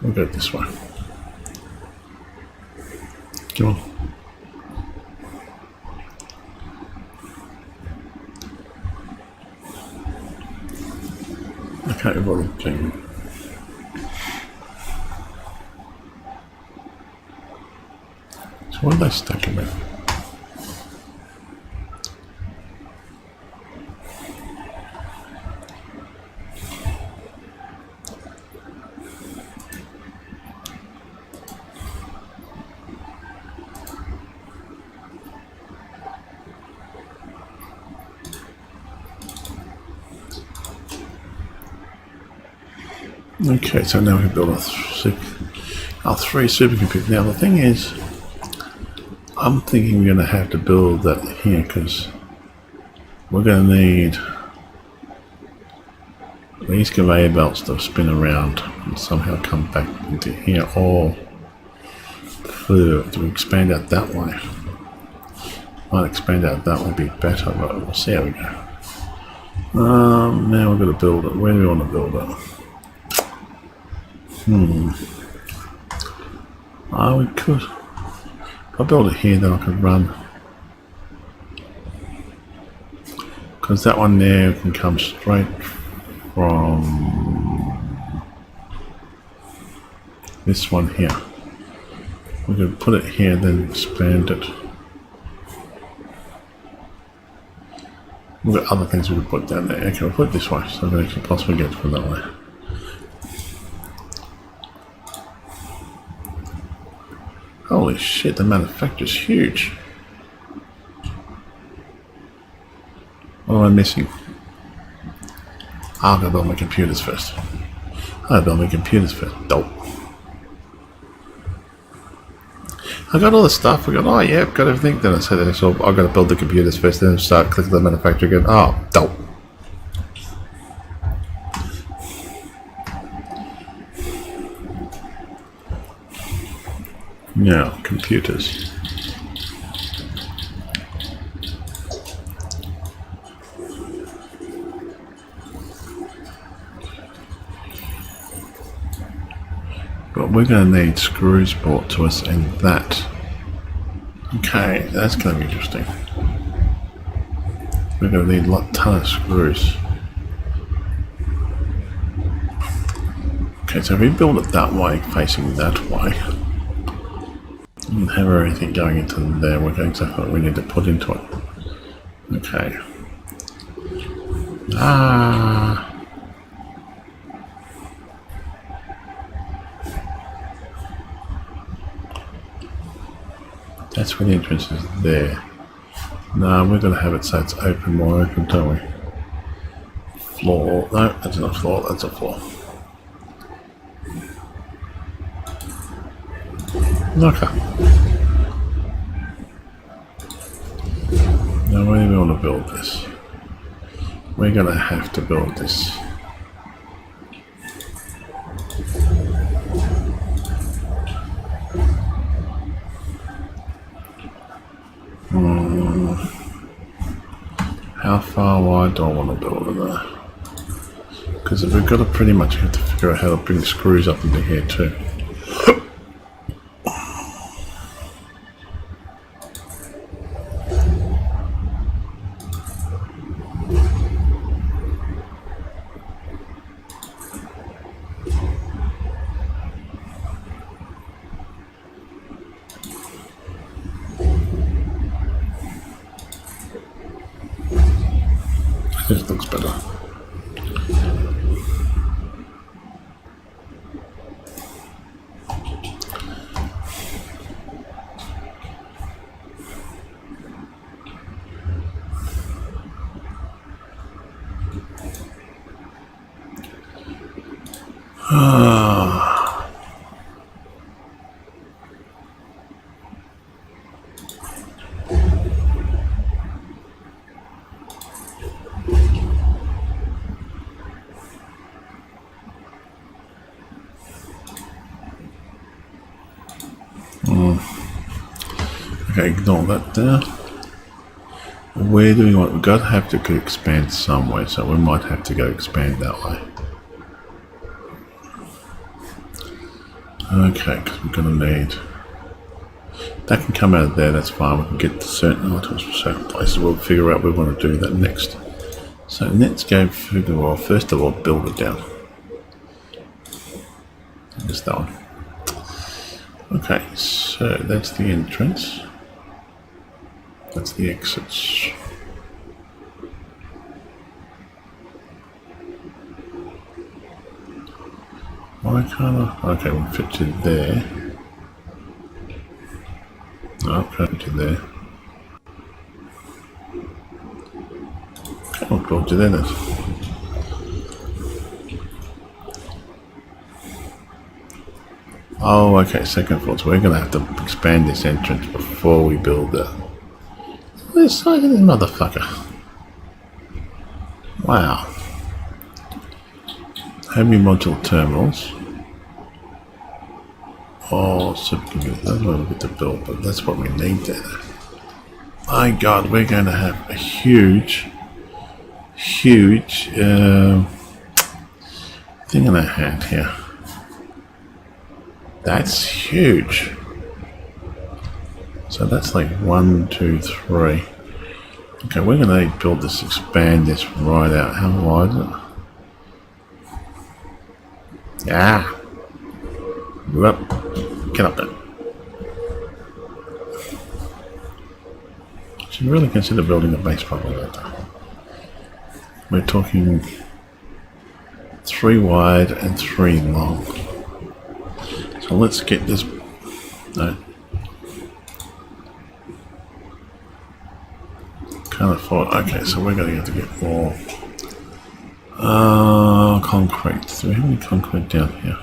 Speaker 1: We'll go this way. Come on. I can't be bothered cleaning. So what are they stacking with? Okay, so now we can build our 3 supercomputers. Now the thing is, I'm thinking we're going to have to build that here because we're going to need these conveyor belts to spin around and somehow come back into here, or further to expand out that way. Might expand out that would be better, but we'll see how we go. Now we're going to build it. Where do we want to build it? We could. If I build it here, then I could run. Because that one there can come straight from this one here. We could put it here, then expand it. We've got other things we could put down there. Okay, we'll put it this way, so we can possibly get from that way. Holy shit, the manufacturer's huge. What am I missing? I'm gonna build my computers first. Dope. I got all the stuff. I got, oh yeah, I've got everything. Then I said, so I've got to build the computers first, then start clicking the manufacturer again. Oh, dope. Now, computers. But we're going to need screws brought to us and that. Okay, that's going to be interesting. We're going to need a ton of screws. Okay, so if we build it that way, facing that way, and have everything going into there, we're going exactly what we need to put into it. Okay. That's where the entrance is there. No, we're going to have it so it's open, more open, don't we? Floor. No, that's not a floor, that's a floor. Okay. Now where do we want to build this? We're going to have to build this. How far wide do I want to build it there? Because we've got to pretty much have to figure out how to bring screws up into here too. This looks better. Okay, ignore that there. Where do we want? We've got to have to expand somewhere, so we might have to go expand that way. Okay, because we're going to need... That can come out of there, that's fine. We can get to certain items from certain places. We'll figure out we want to do that next. So let's go figure, well, first of all, build it down. Just that one. Okay, so that's the entrance. That's the exits. Why can't I? Okay, we'll fit you there. No, fit you there. Okay, we'll build you there then. Oh, okay, second floor. So we're going to have to expand this entrance before we build that. Where's the side of this motherfucker? Wow. Heavy module terminals. Oh, supercomputer. That's what we get to build, but that's what we need there. My God, we're going to have a huge thing in our hand here. That's huge. So that's like 1, 2, 3. Okay, we're going to build this, expand this right out. How wide is it? Yeah. Up. Get up there. Should really consider building a base probably like that. We're talking 3 wide and 3 long. So let's get this. No. Can't afford. Okay, so we're going to have to get more Concrete. Do we have any concrete down here?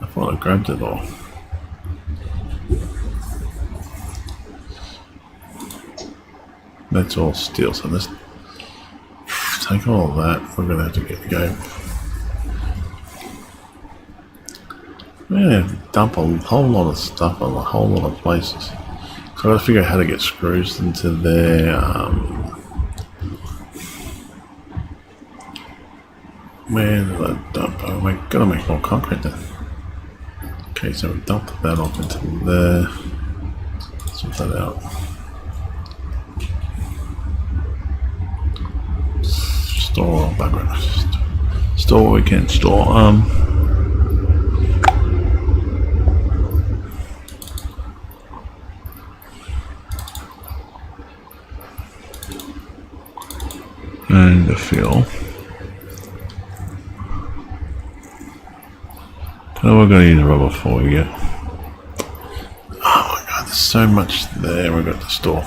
Speaker 1: I thought I grabbed it all. That's all steel, so let's take all of that. We're going to have to get going. We're going to have to dump a whole lot of stuff on a whole lot of places. So I've got to figure out how to get screws into there. Where did I dump? Oh, we've got to make more concrete then. Okay, so we dump that off into there. Sort that out. Store background. Store what we can store. And the fuel. What we're going to use rubber for yet? Oh my god, there's so much there we've got to store.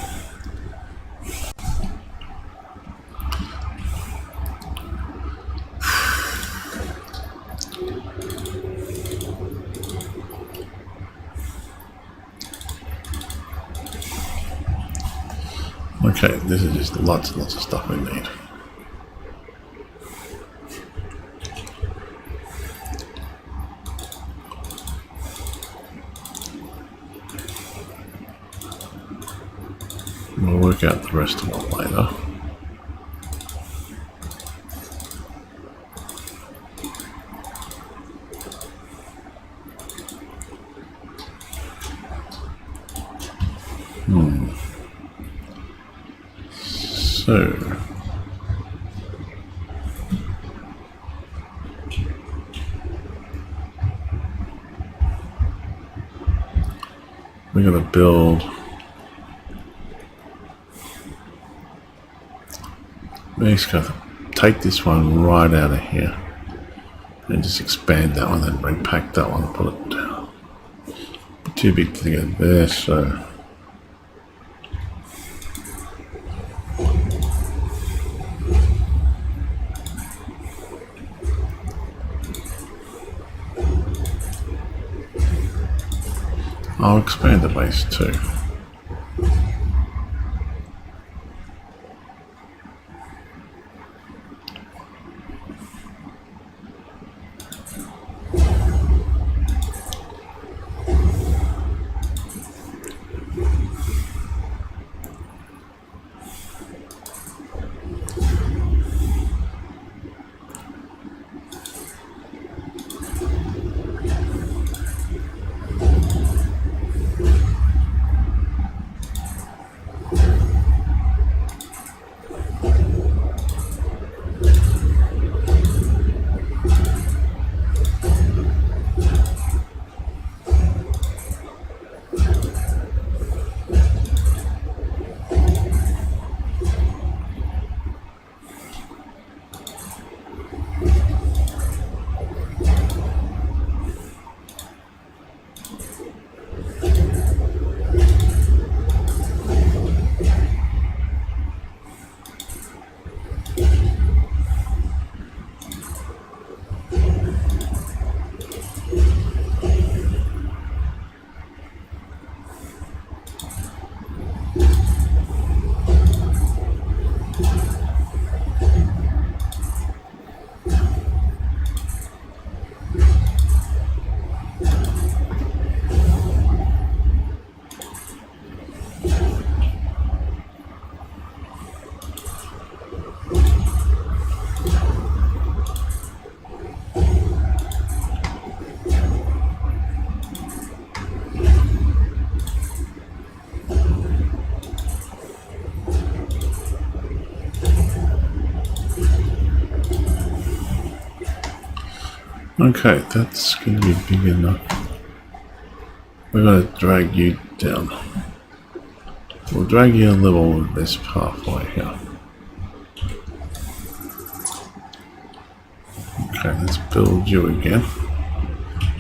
Speaker 1: Okay, this is just lots and lots of stuff we need. We'll work out the rest of it later. So we're going to build. We're just going to take this one right out of here and just expand that one, then repack that one and put it down. Too big to get there, so. I'll expand the base too. Okay, that's going to be big enough. We're going to drag you down. We'll drag you a level with this pathway here. Okay, let's build you again.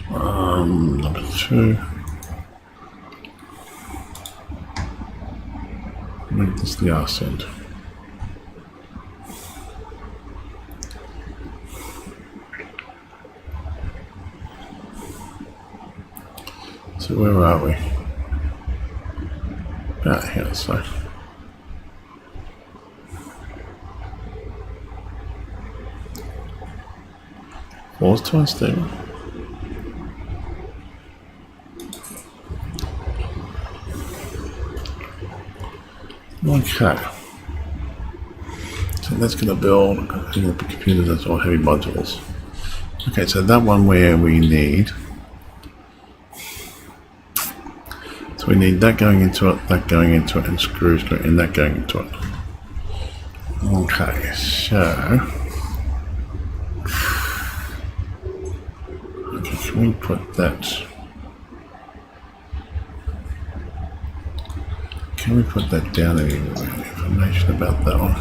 Speaker 1: Number 2. Make this the arse end. So where are we? About here, so. Pause to unstable. Okay. So that's going to build a computer that's all heavy modules. Okay, so that one where we need. So we need that going into it, that going into it, and screws going, and that going into it. Okay, so. Okay, can we put that? Can we put that down anywhere? Information about that one.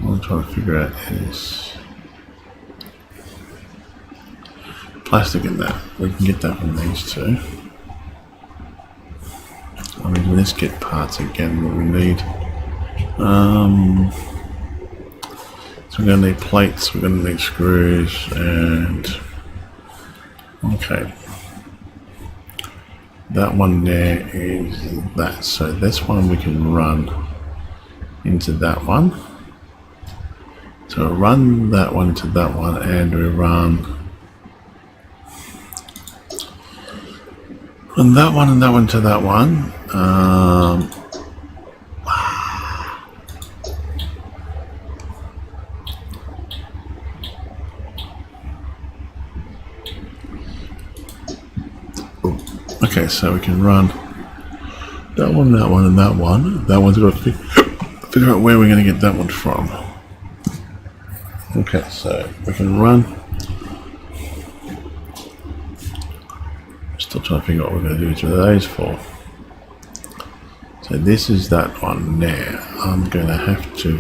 Speaker 1: What I'm trying to figure out is plastic in that. We can get that from these two. I mean, let's get parts again. What we need. So we're going to need plates. We're going to need screws and. Okay. That one there is that. So this one we can run into that one. So we'll run that one into that one, and we run that one and that one to that one. Okay, so we can run that one, and that one. That one's got to figure out where we're going to get that one from. Okay, so we can run. Still trying to figure out what we're going to do each of those for. So this is that one there. I'm going to have to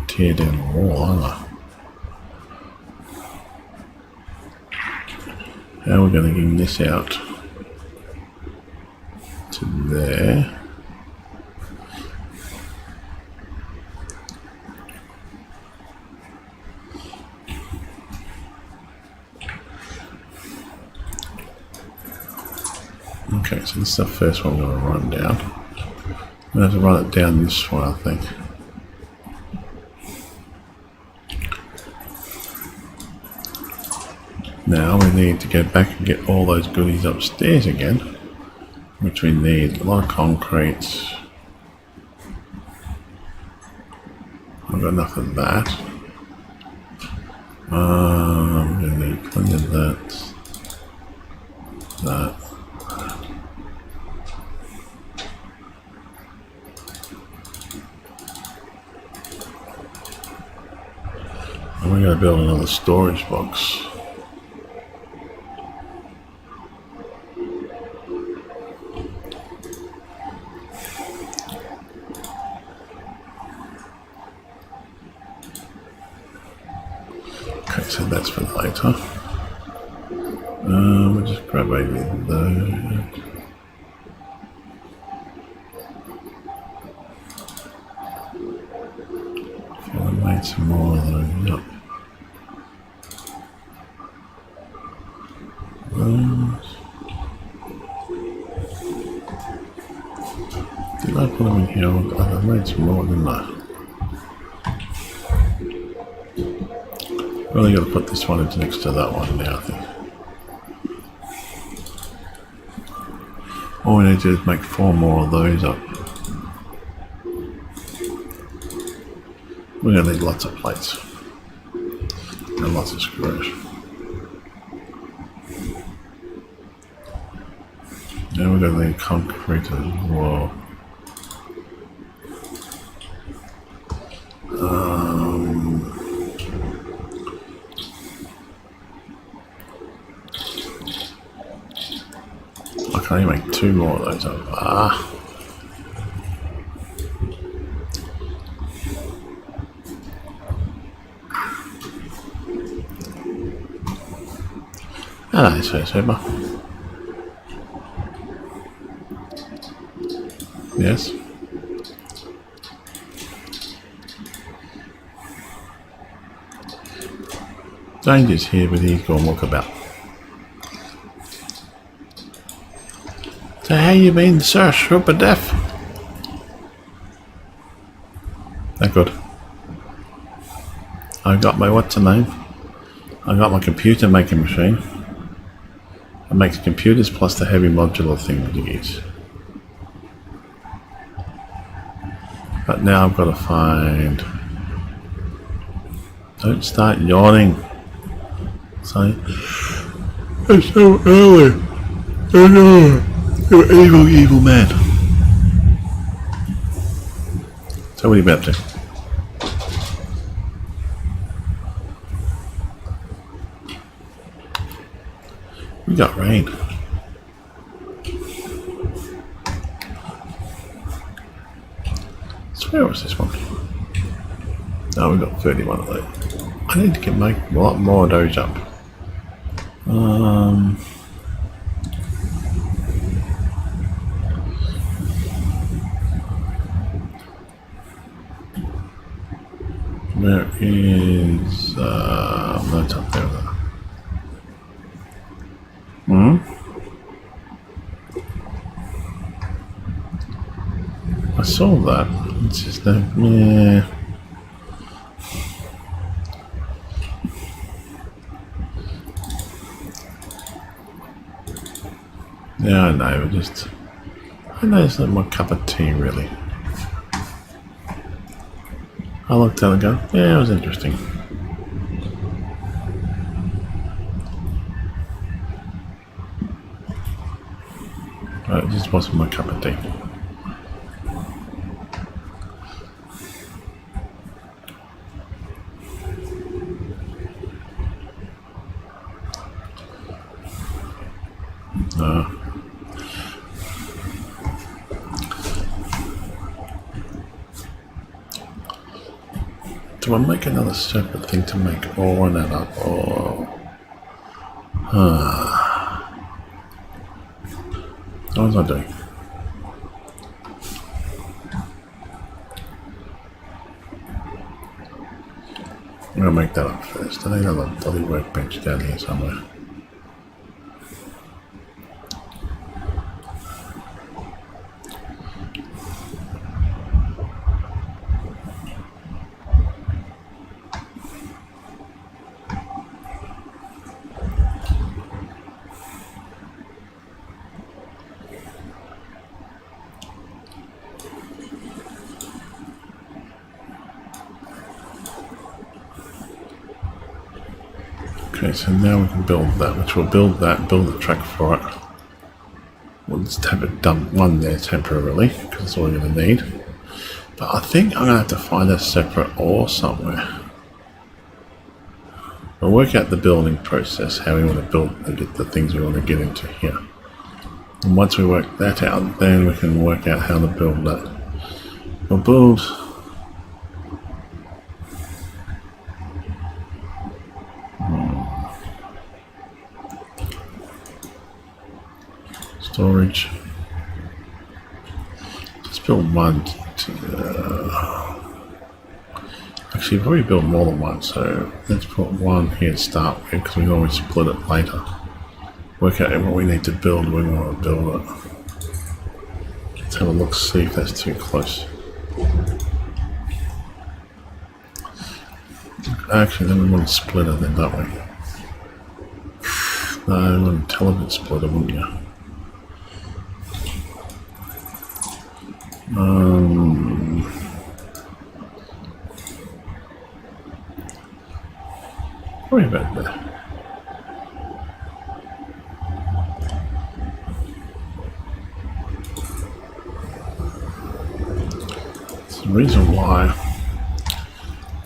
Speaker 1: tear down the wall, aren't I? Now we're going to give this out to there. Okay, so this is the first one I'm going to run down. I'm going to have to run it down this one, I think. Now we need to go back and get all those goodies upstairs again, which we need a lot of concrete. I've got enough of that. I'm going to need plenty of that. And we're going to build another storage box. Okay, so that's for later. We'll just grab a bit of those. I made some more of those up. Did I put them in here? I made some more, didn't I? Really got to put this one into next to that one now, I think. All we need to do is make 4 more of those up. We're going to need lots of plates and lots of screws. Now we're going to need concrete as well. I can only make 2 more of those up. Hello, Sir Super. Yes. Danger's here, but he's gone walkabout. So how you been, sir? Super deaf? That good. I got my what's the name? I got my computer making machine. It makes computers plus the heavy modular thing that you use. But now I've got to find. Don't start yawning. So it's so early. I know. You're evil, evil man. So what are you about to? We got rain. So where was this one? No, we got 31 of those. I need to make a lot more of those up. Where is that's up there. I saw that. It's just no. Yeah. Yeah, I know. I know it's not my cup of tea, really. I looked at it and go, yeah, it was interesting. It just wasn't my cup of tea. Do I make another separate thing to make all that up, or what was I doing? I'm gonna make that up first. I think I've got a bloody workbench down here somewhere. Okay, so now we can build that, which will build that, build the track for it. We'll just have it done one there temporarily, because that's all we're going to need. But I think I'm going to have to find a separate ore somewhere. We'll work out the building process, how we want to build and get the things we want to get into here. And once we work that out, then we can work out how to build that. We'll build... storage. Just build one. Actually, probably build more than one. So let's put one here to start with, because we can always split it later. Work out what we need to build when we want to build it. Let's have a look, see if that's too close. Actually, then we want to split it, then, don't we? No, we want a television splitter, wouldn't you? Worry about that. It's the reason why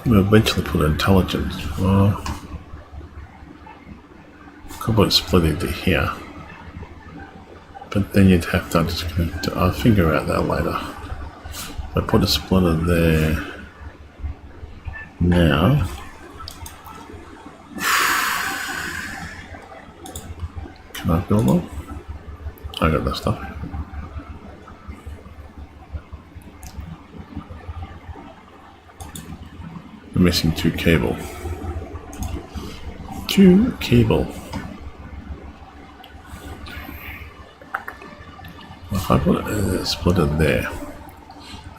Speaker 1: we'll eventually put intelligence. Well, could put split into here, but then you'd have to disconnect it. I'll figure out that later. I put a splitter there now. Can I build one? I got that stuff. I'm missing two cable. cable. If I put a splitter there,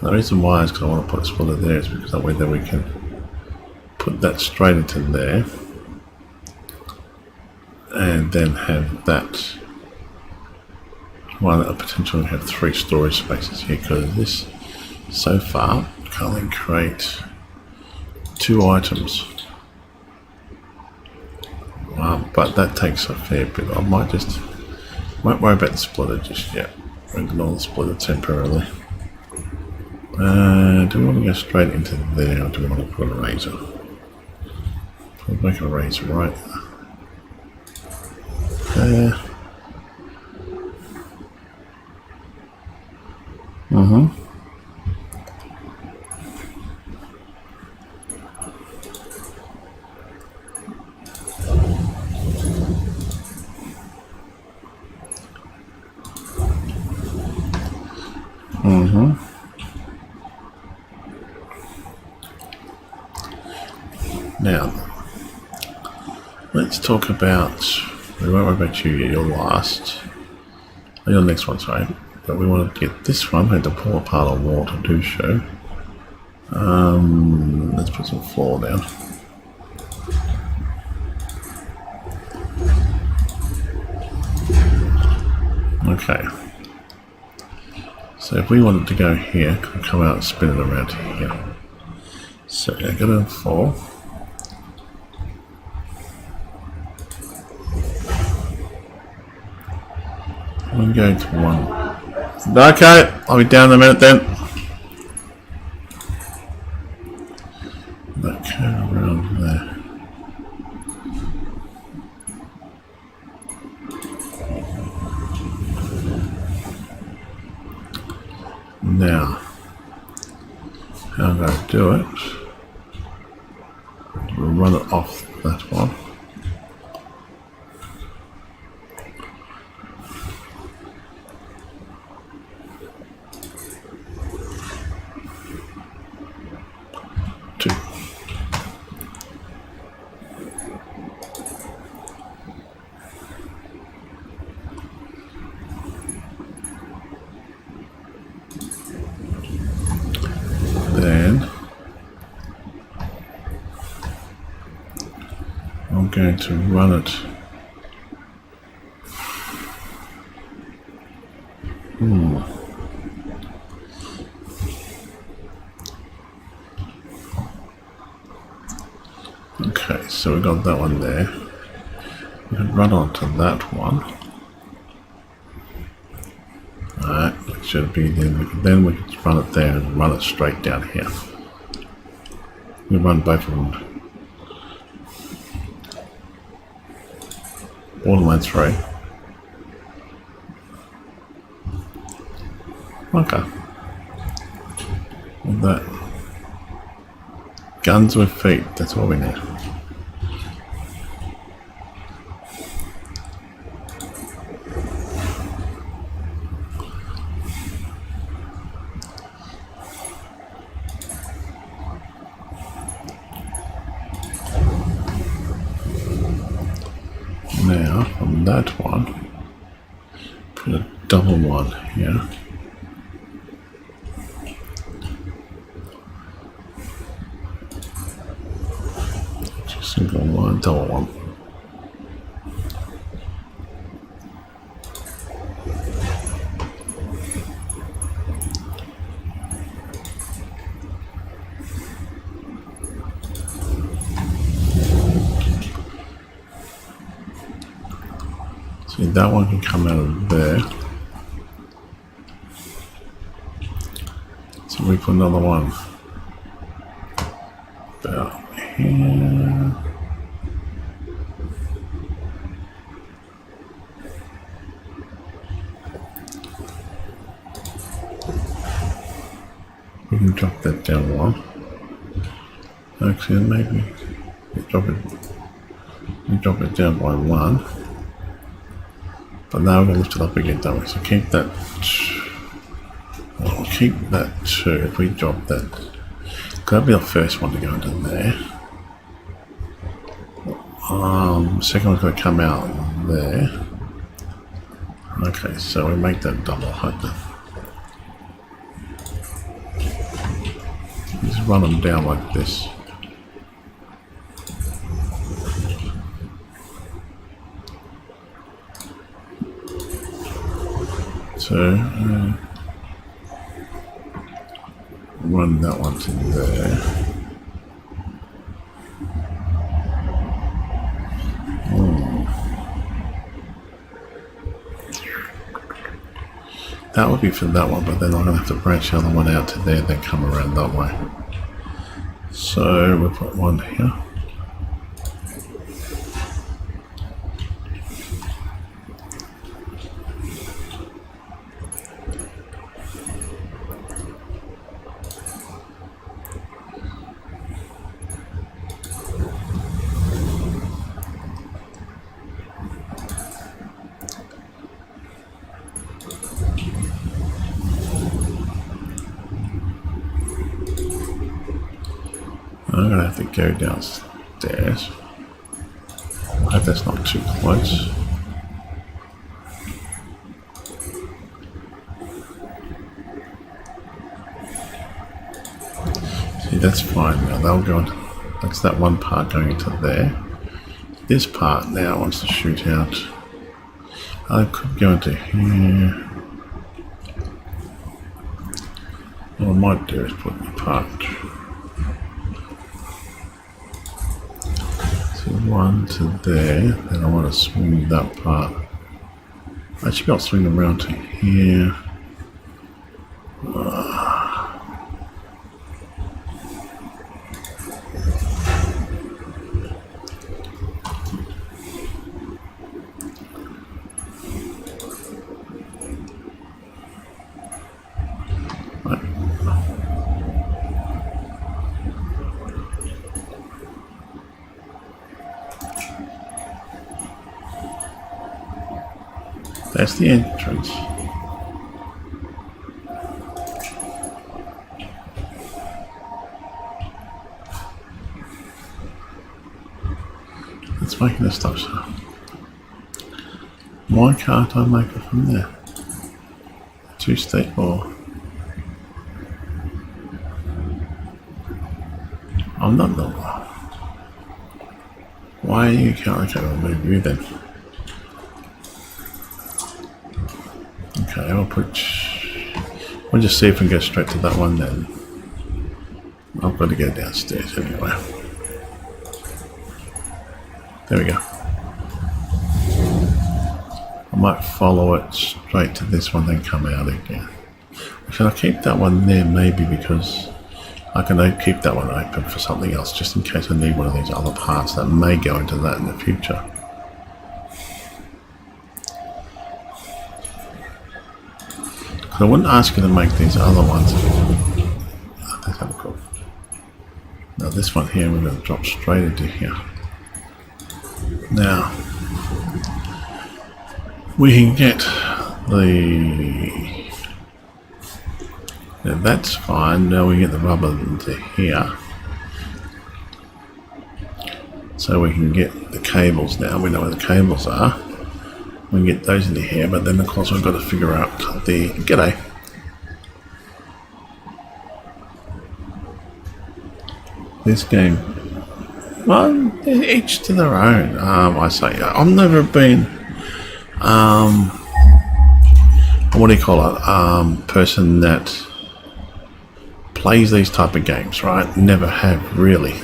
Speaker 1: the reason why is because I want to put a splitter there is because that way then we can put that straight into there and then have that one that potentially have 3 storage spaces here, because this so far can only create 2 items. But that takes a fair bit. I won't worry about the splitter just yet. Ignore the splitter temporarily. Do we want to go straight into there, or do we want to put a razor? We'll make a razor right there. Now, let's talk about, we won't worry about you yet, your last, or your next one, sorry, but we want to get this one, we had to pull apart a wall to do so. Let's put some floor down. Okay. So if we wanted to go here, come out and spin it around here. So I got a 4. I'm going to 1. Okay, I'll be down in a minute then. Okay, around there. Now, how I'm going to do it, we'll run it off that one. Then I'm going to run it Okay, so we got that one there. We can run on to that one. Alright, it should be then we can run it there and run it straight down here. We run both of them all the way through. Okay. With that. Guns with feet, that's all we need. Now, from that one, put a double one here. Single one, double one. See, that one can come out of there. So we put another one about here. We can drop that down one. Actually, maybe drop it down by 1. But now we're going to lift it up again, don't we? So keep that. I'll keep that 2 if we drop that. That'll be the first one to go into there. Second one's going to come out there. Okay, so we make that double height then. Just run them down like this. So run that one to there. That would be for that one, but then I'm going to have to branch the other one out to there, then come around that way. So we'll put one here. I'm going to have to go downstairs. I hope that's not too close. See, that's fine now. They'll go on. That's that one part going into there. This part now wants to shoot out. I could go into here. What I might do is put the part. One to there, then I want to swing that part. I should be able to swing them around to here. That's the entrance. It's making this stuff so. Why can't I make it from there? Too steep or? I'm not the one. Why you can't? Okay, we'll move you then. Okay, we'll just see if we can go straight to that one then. I've got to go downstairs anyway. There we go. I might follow it straight to this one, then come out again. Should I keep that one there? Maybe, because I can keep that one open for something else, just in case I need one of these other parts that may go into that in the future. I wouldn't ask you to make these other ones. That's kind of cool. Now this one here, we're going to drop straight into here. Now, we can get the... Now that's fine. Now we get the rubber into here. So we can get the cables now. We know where the cables are. We can get those into here, but then of course we've got to figure out the... G'day. This game... Well, each to their own, I say. I've never been... what do you call it? Person that plays these type of games, right? Never have, really.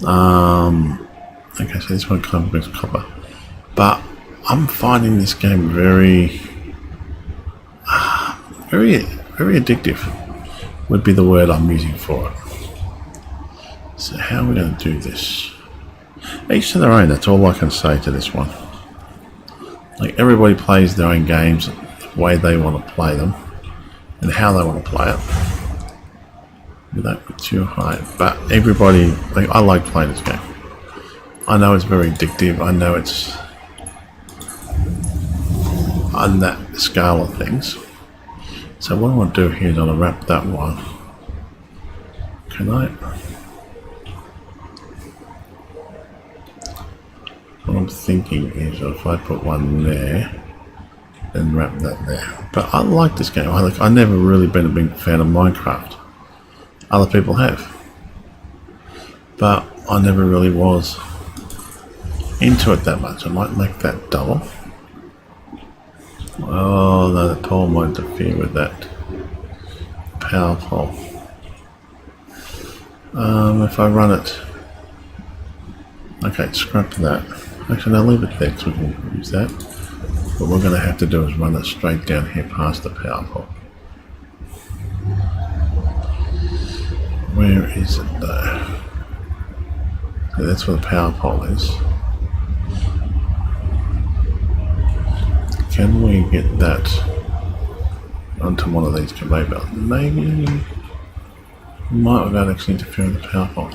Speaker 1: Okay, so this one kind of brings copper. But I'm finding this game very addictive, would be the word I'm using for it. So how are we going to do this? Each to their own, that's all I can say to this one. Like, everybody plays their own games the way they want to play them and how they want to play it. Without being too high, but everybody, like, I like playing this game. I know it's very addictive. I know it's on that scale of things. So what I want to do here is I want to wrap that one. Can I? what I'm thinking is if I put one there, then wrap that there. But I like this game. I've never really been a big fan of Minecraft. Other people have. But I never really was into it that much. I might make that double. Oh no, the pole might interfere with that power pole. If I run it, okay, scrap that. Actually, no, leave it there because we can use that. What we're going to have to do is run it straight down here past the power pole. Where is it though? Okay, that's where the power pole is. Can we get that onto one of these conveyor belts? Maybe. Might without actually interfering with the power pole.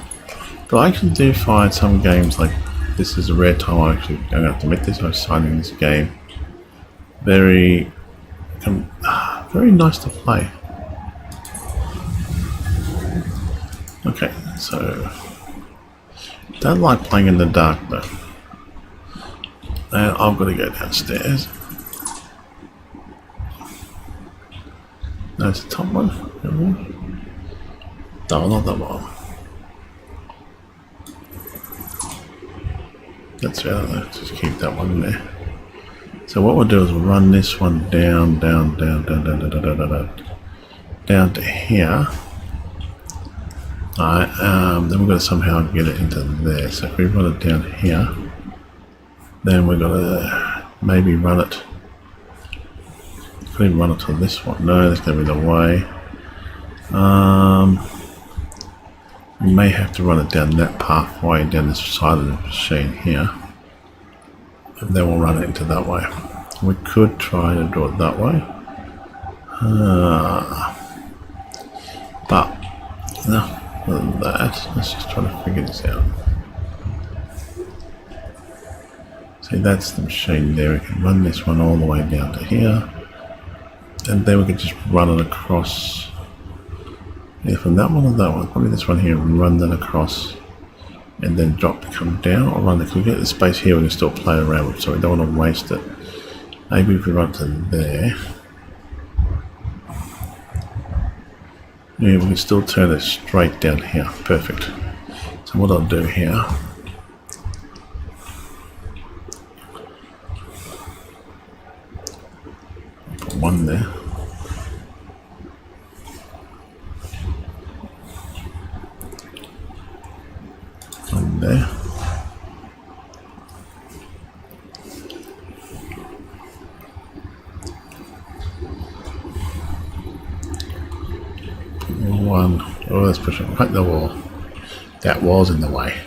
Speaker 1: But I actually do find some games like this is a rare time I'm going to have to admit this. I was finding this game very nice to play. Okay, so don't like playing in the dark though. And I've got to go downstairs. No, it's the top one. No, not that one. That's right, let's just keep that one there. So what we'll do is we'll run this one down to here. Alright, then we've got to somehow get it into there. So if we run it down here, then we've got to maybe run it. Could even run it to this one. No, that's going to be the way. We may have to run it down that pathway down this side of the machine here, and then we'll run it into that way. We could try to do it that way, but no, other than that, let's just try to figure this out. See, that's the machine there. We can run this one all the way down to here, and then we can just run it across. Yeah, from that one or that one, probably this one here, and run that across and then drop to come down, or run it. If we get the space here, we can still play around with it, so we don't want to waste it. Maybe if we run to there, yeah, we can still turn it straight down here. Perfect. So what I'll do here, I'll put one there. There. One. Oh, let's push it right the wall. That wall's in the way.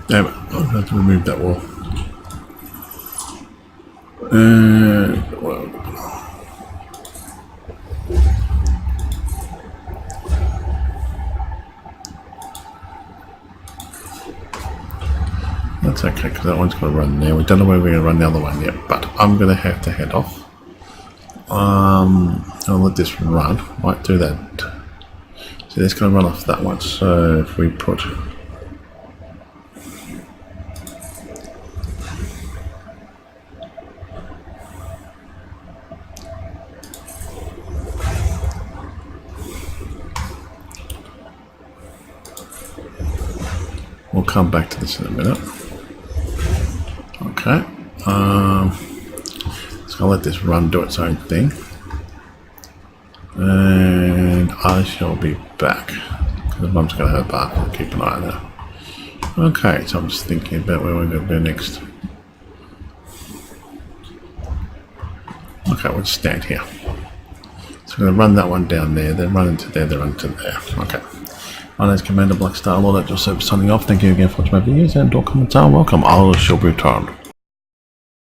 Speaker 1: Damn it, I'm going to have to remove that wall. Well, that's okay, because that one's got to run there. We don't know where we're going to run the other one yet, but I'm going to have to head off. I'll let this run. Might do that. So it's going to run off that one. So if we put we'll come back to this in a minute. Okay. So I'll let this run do its own thing. And I shall be back. Because Mum's going to have a bath. I'll keep an eye on her. Okay, so I'm just thinking about where we're going to go next. Okay, we'll just stand here. So we're going to run that one down there, then run into there, then run into there. Okay. My name is Commander Blackstar Lord at your service signing off. Thank you again for watching my videos and all comments are welcome. I shall be returned.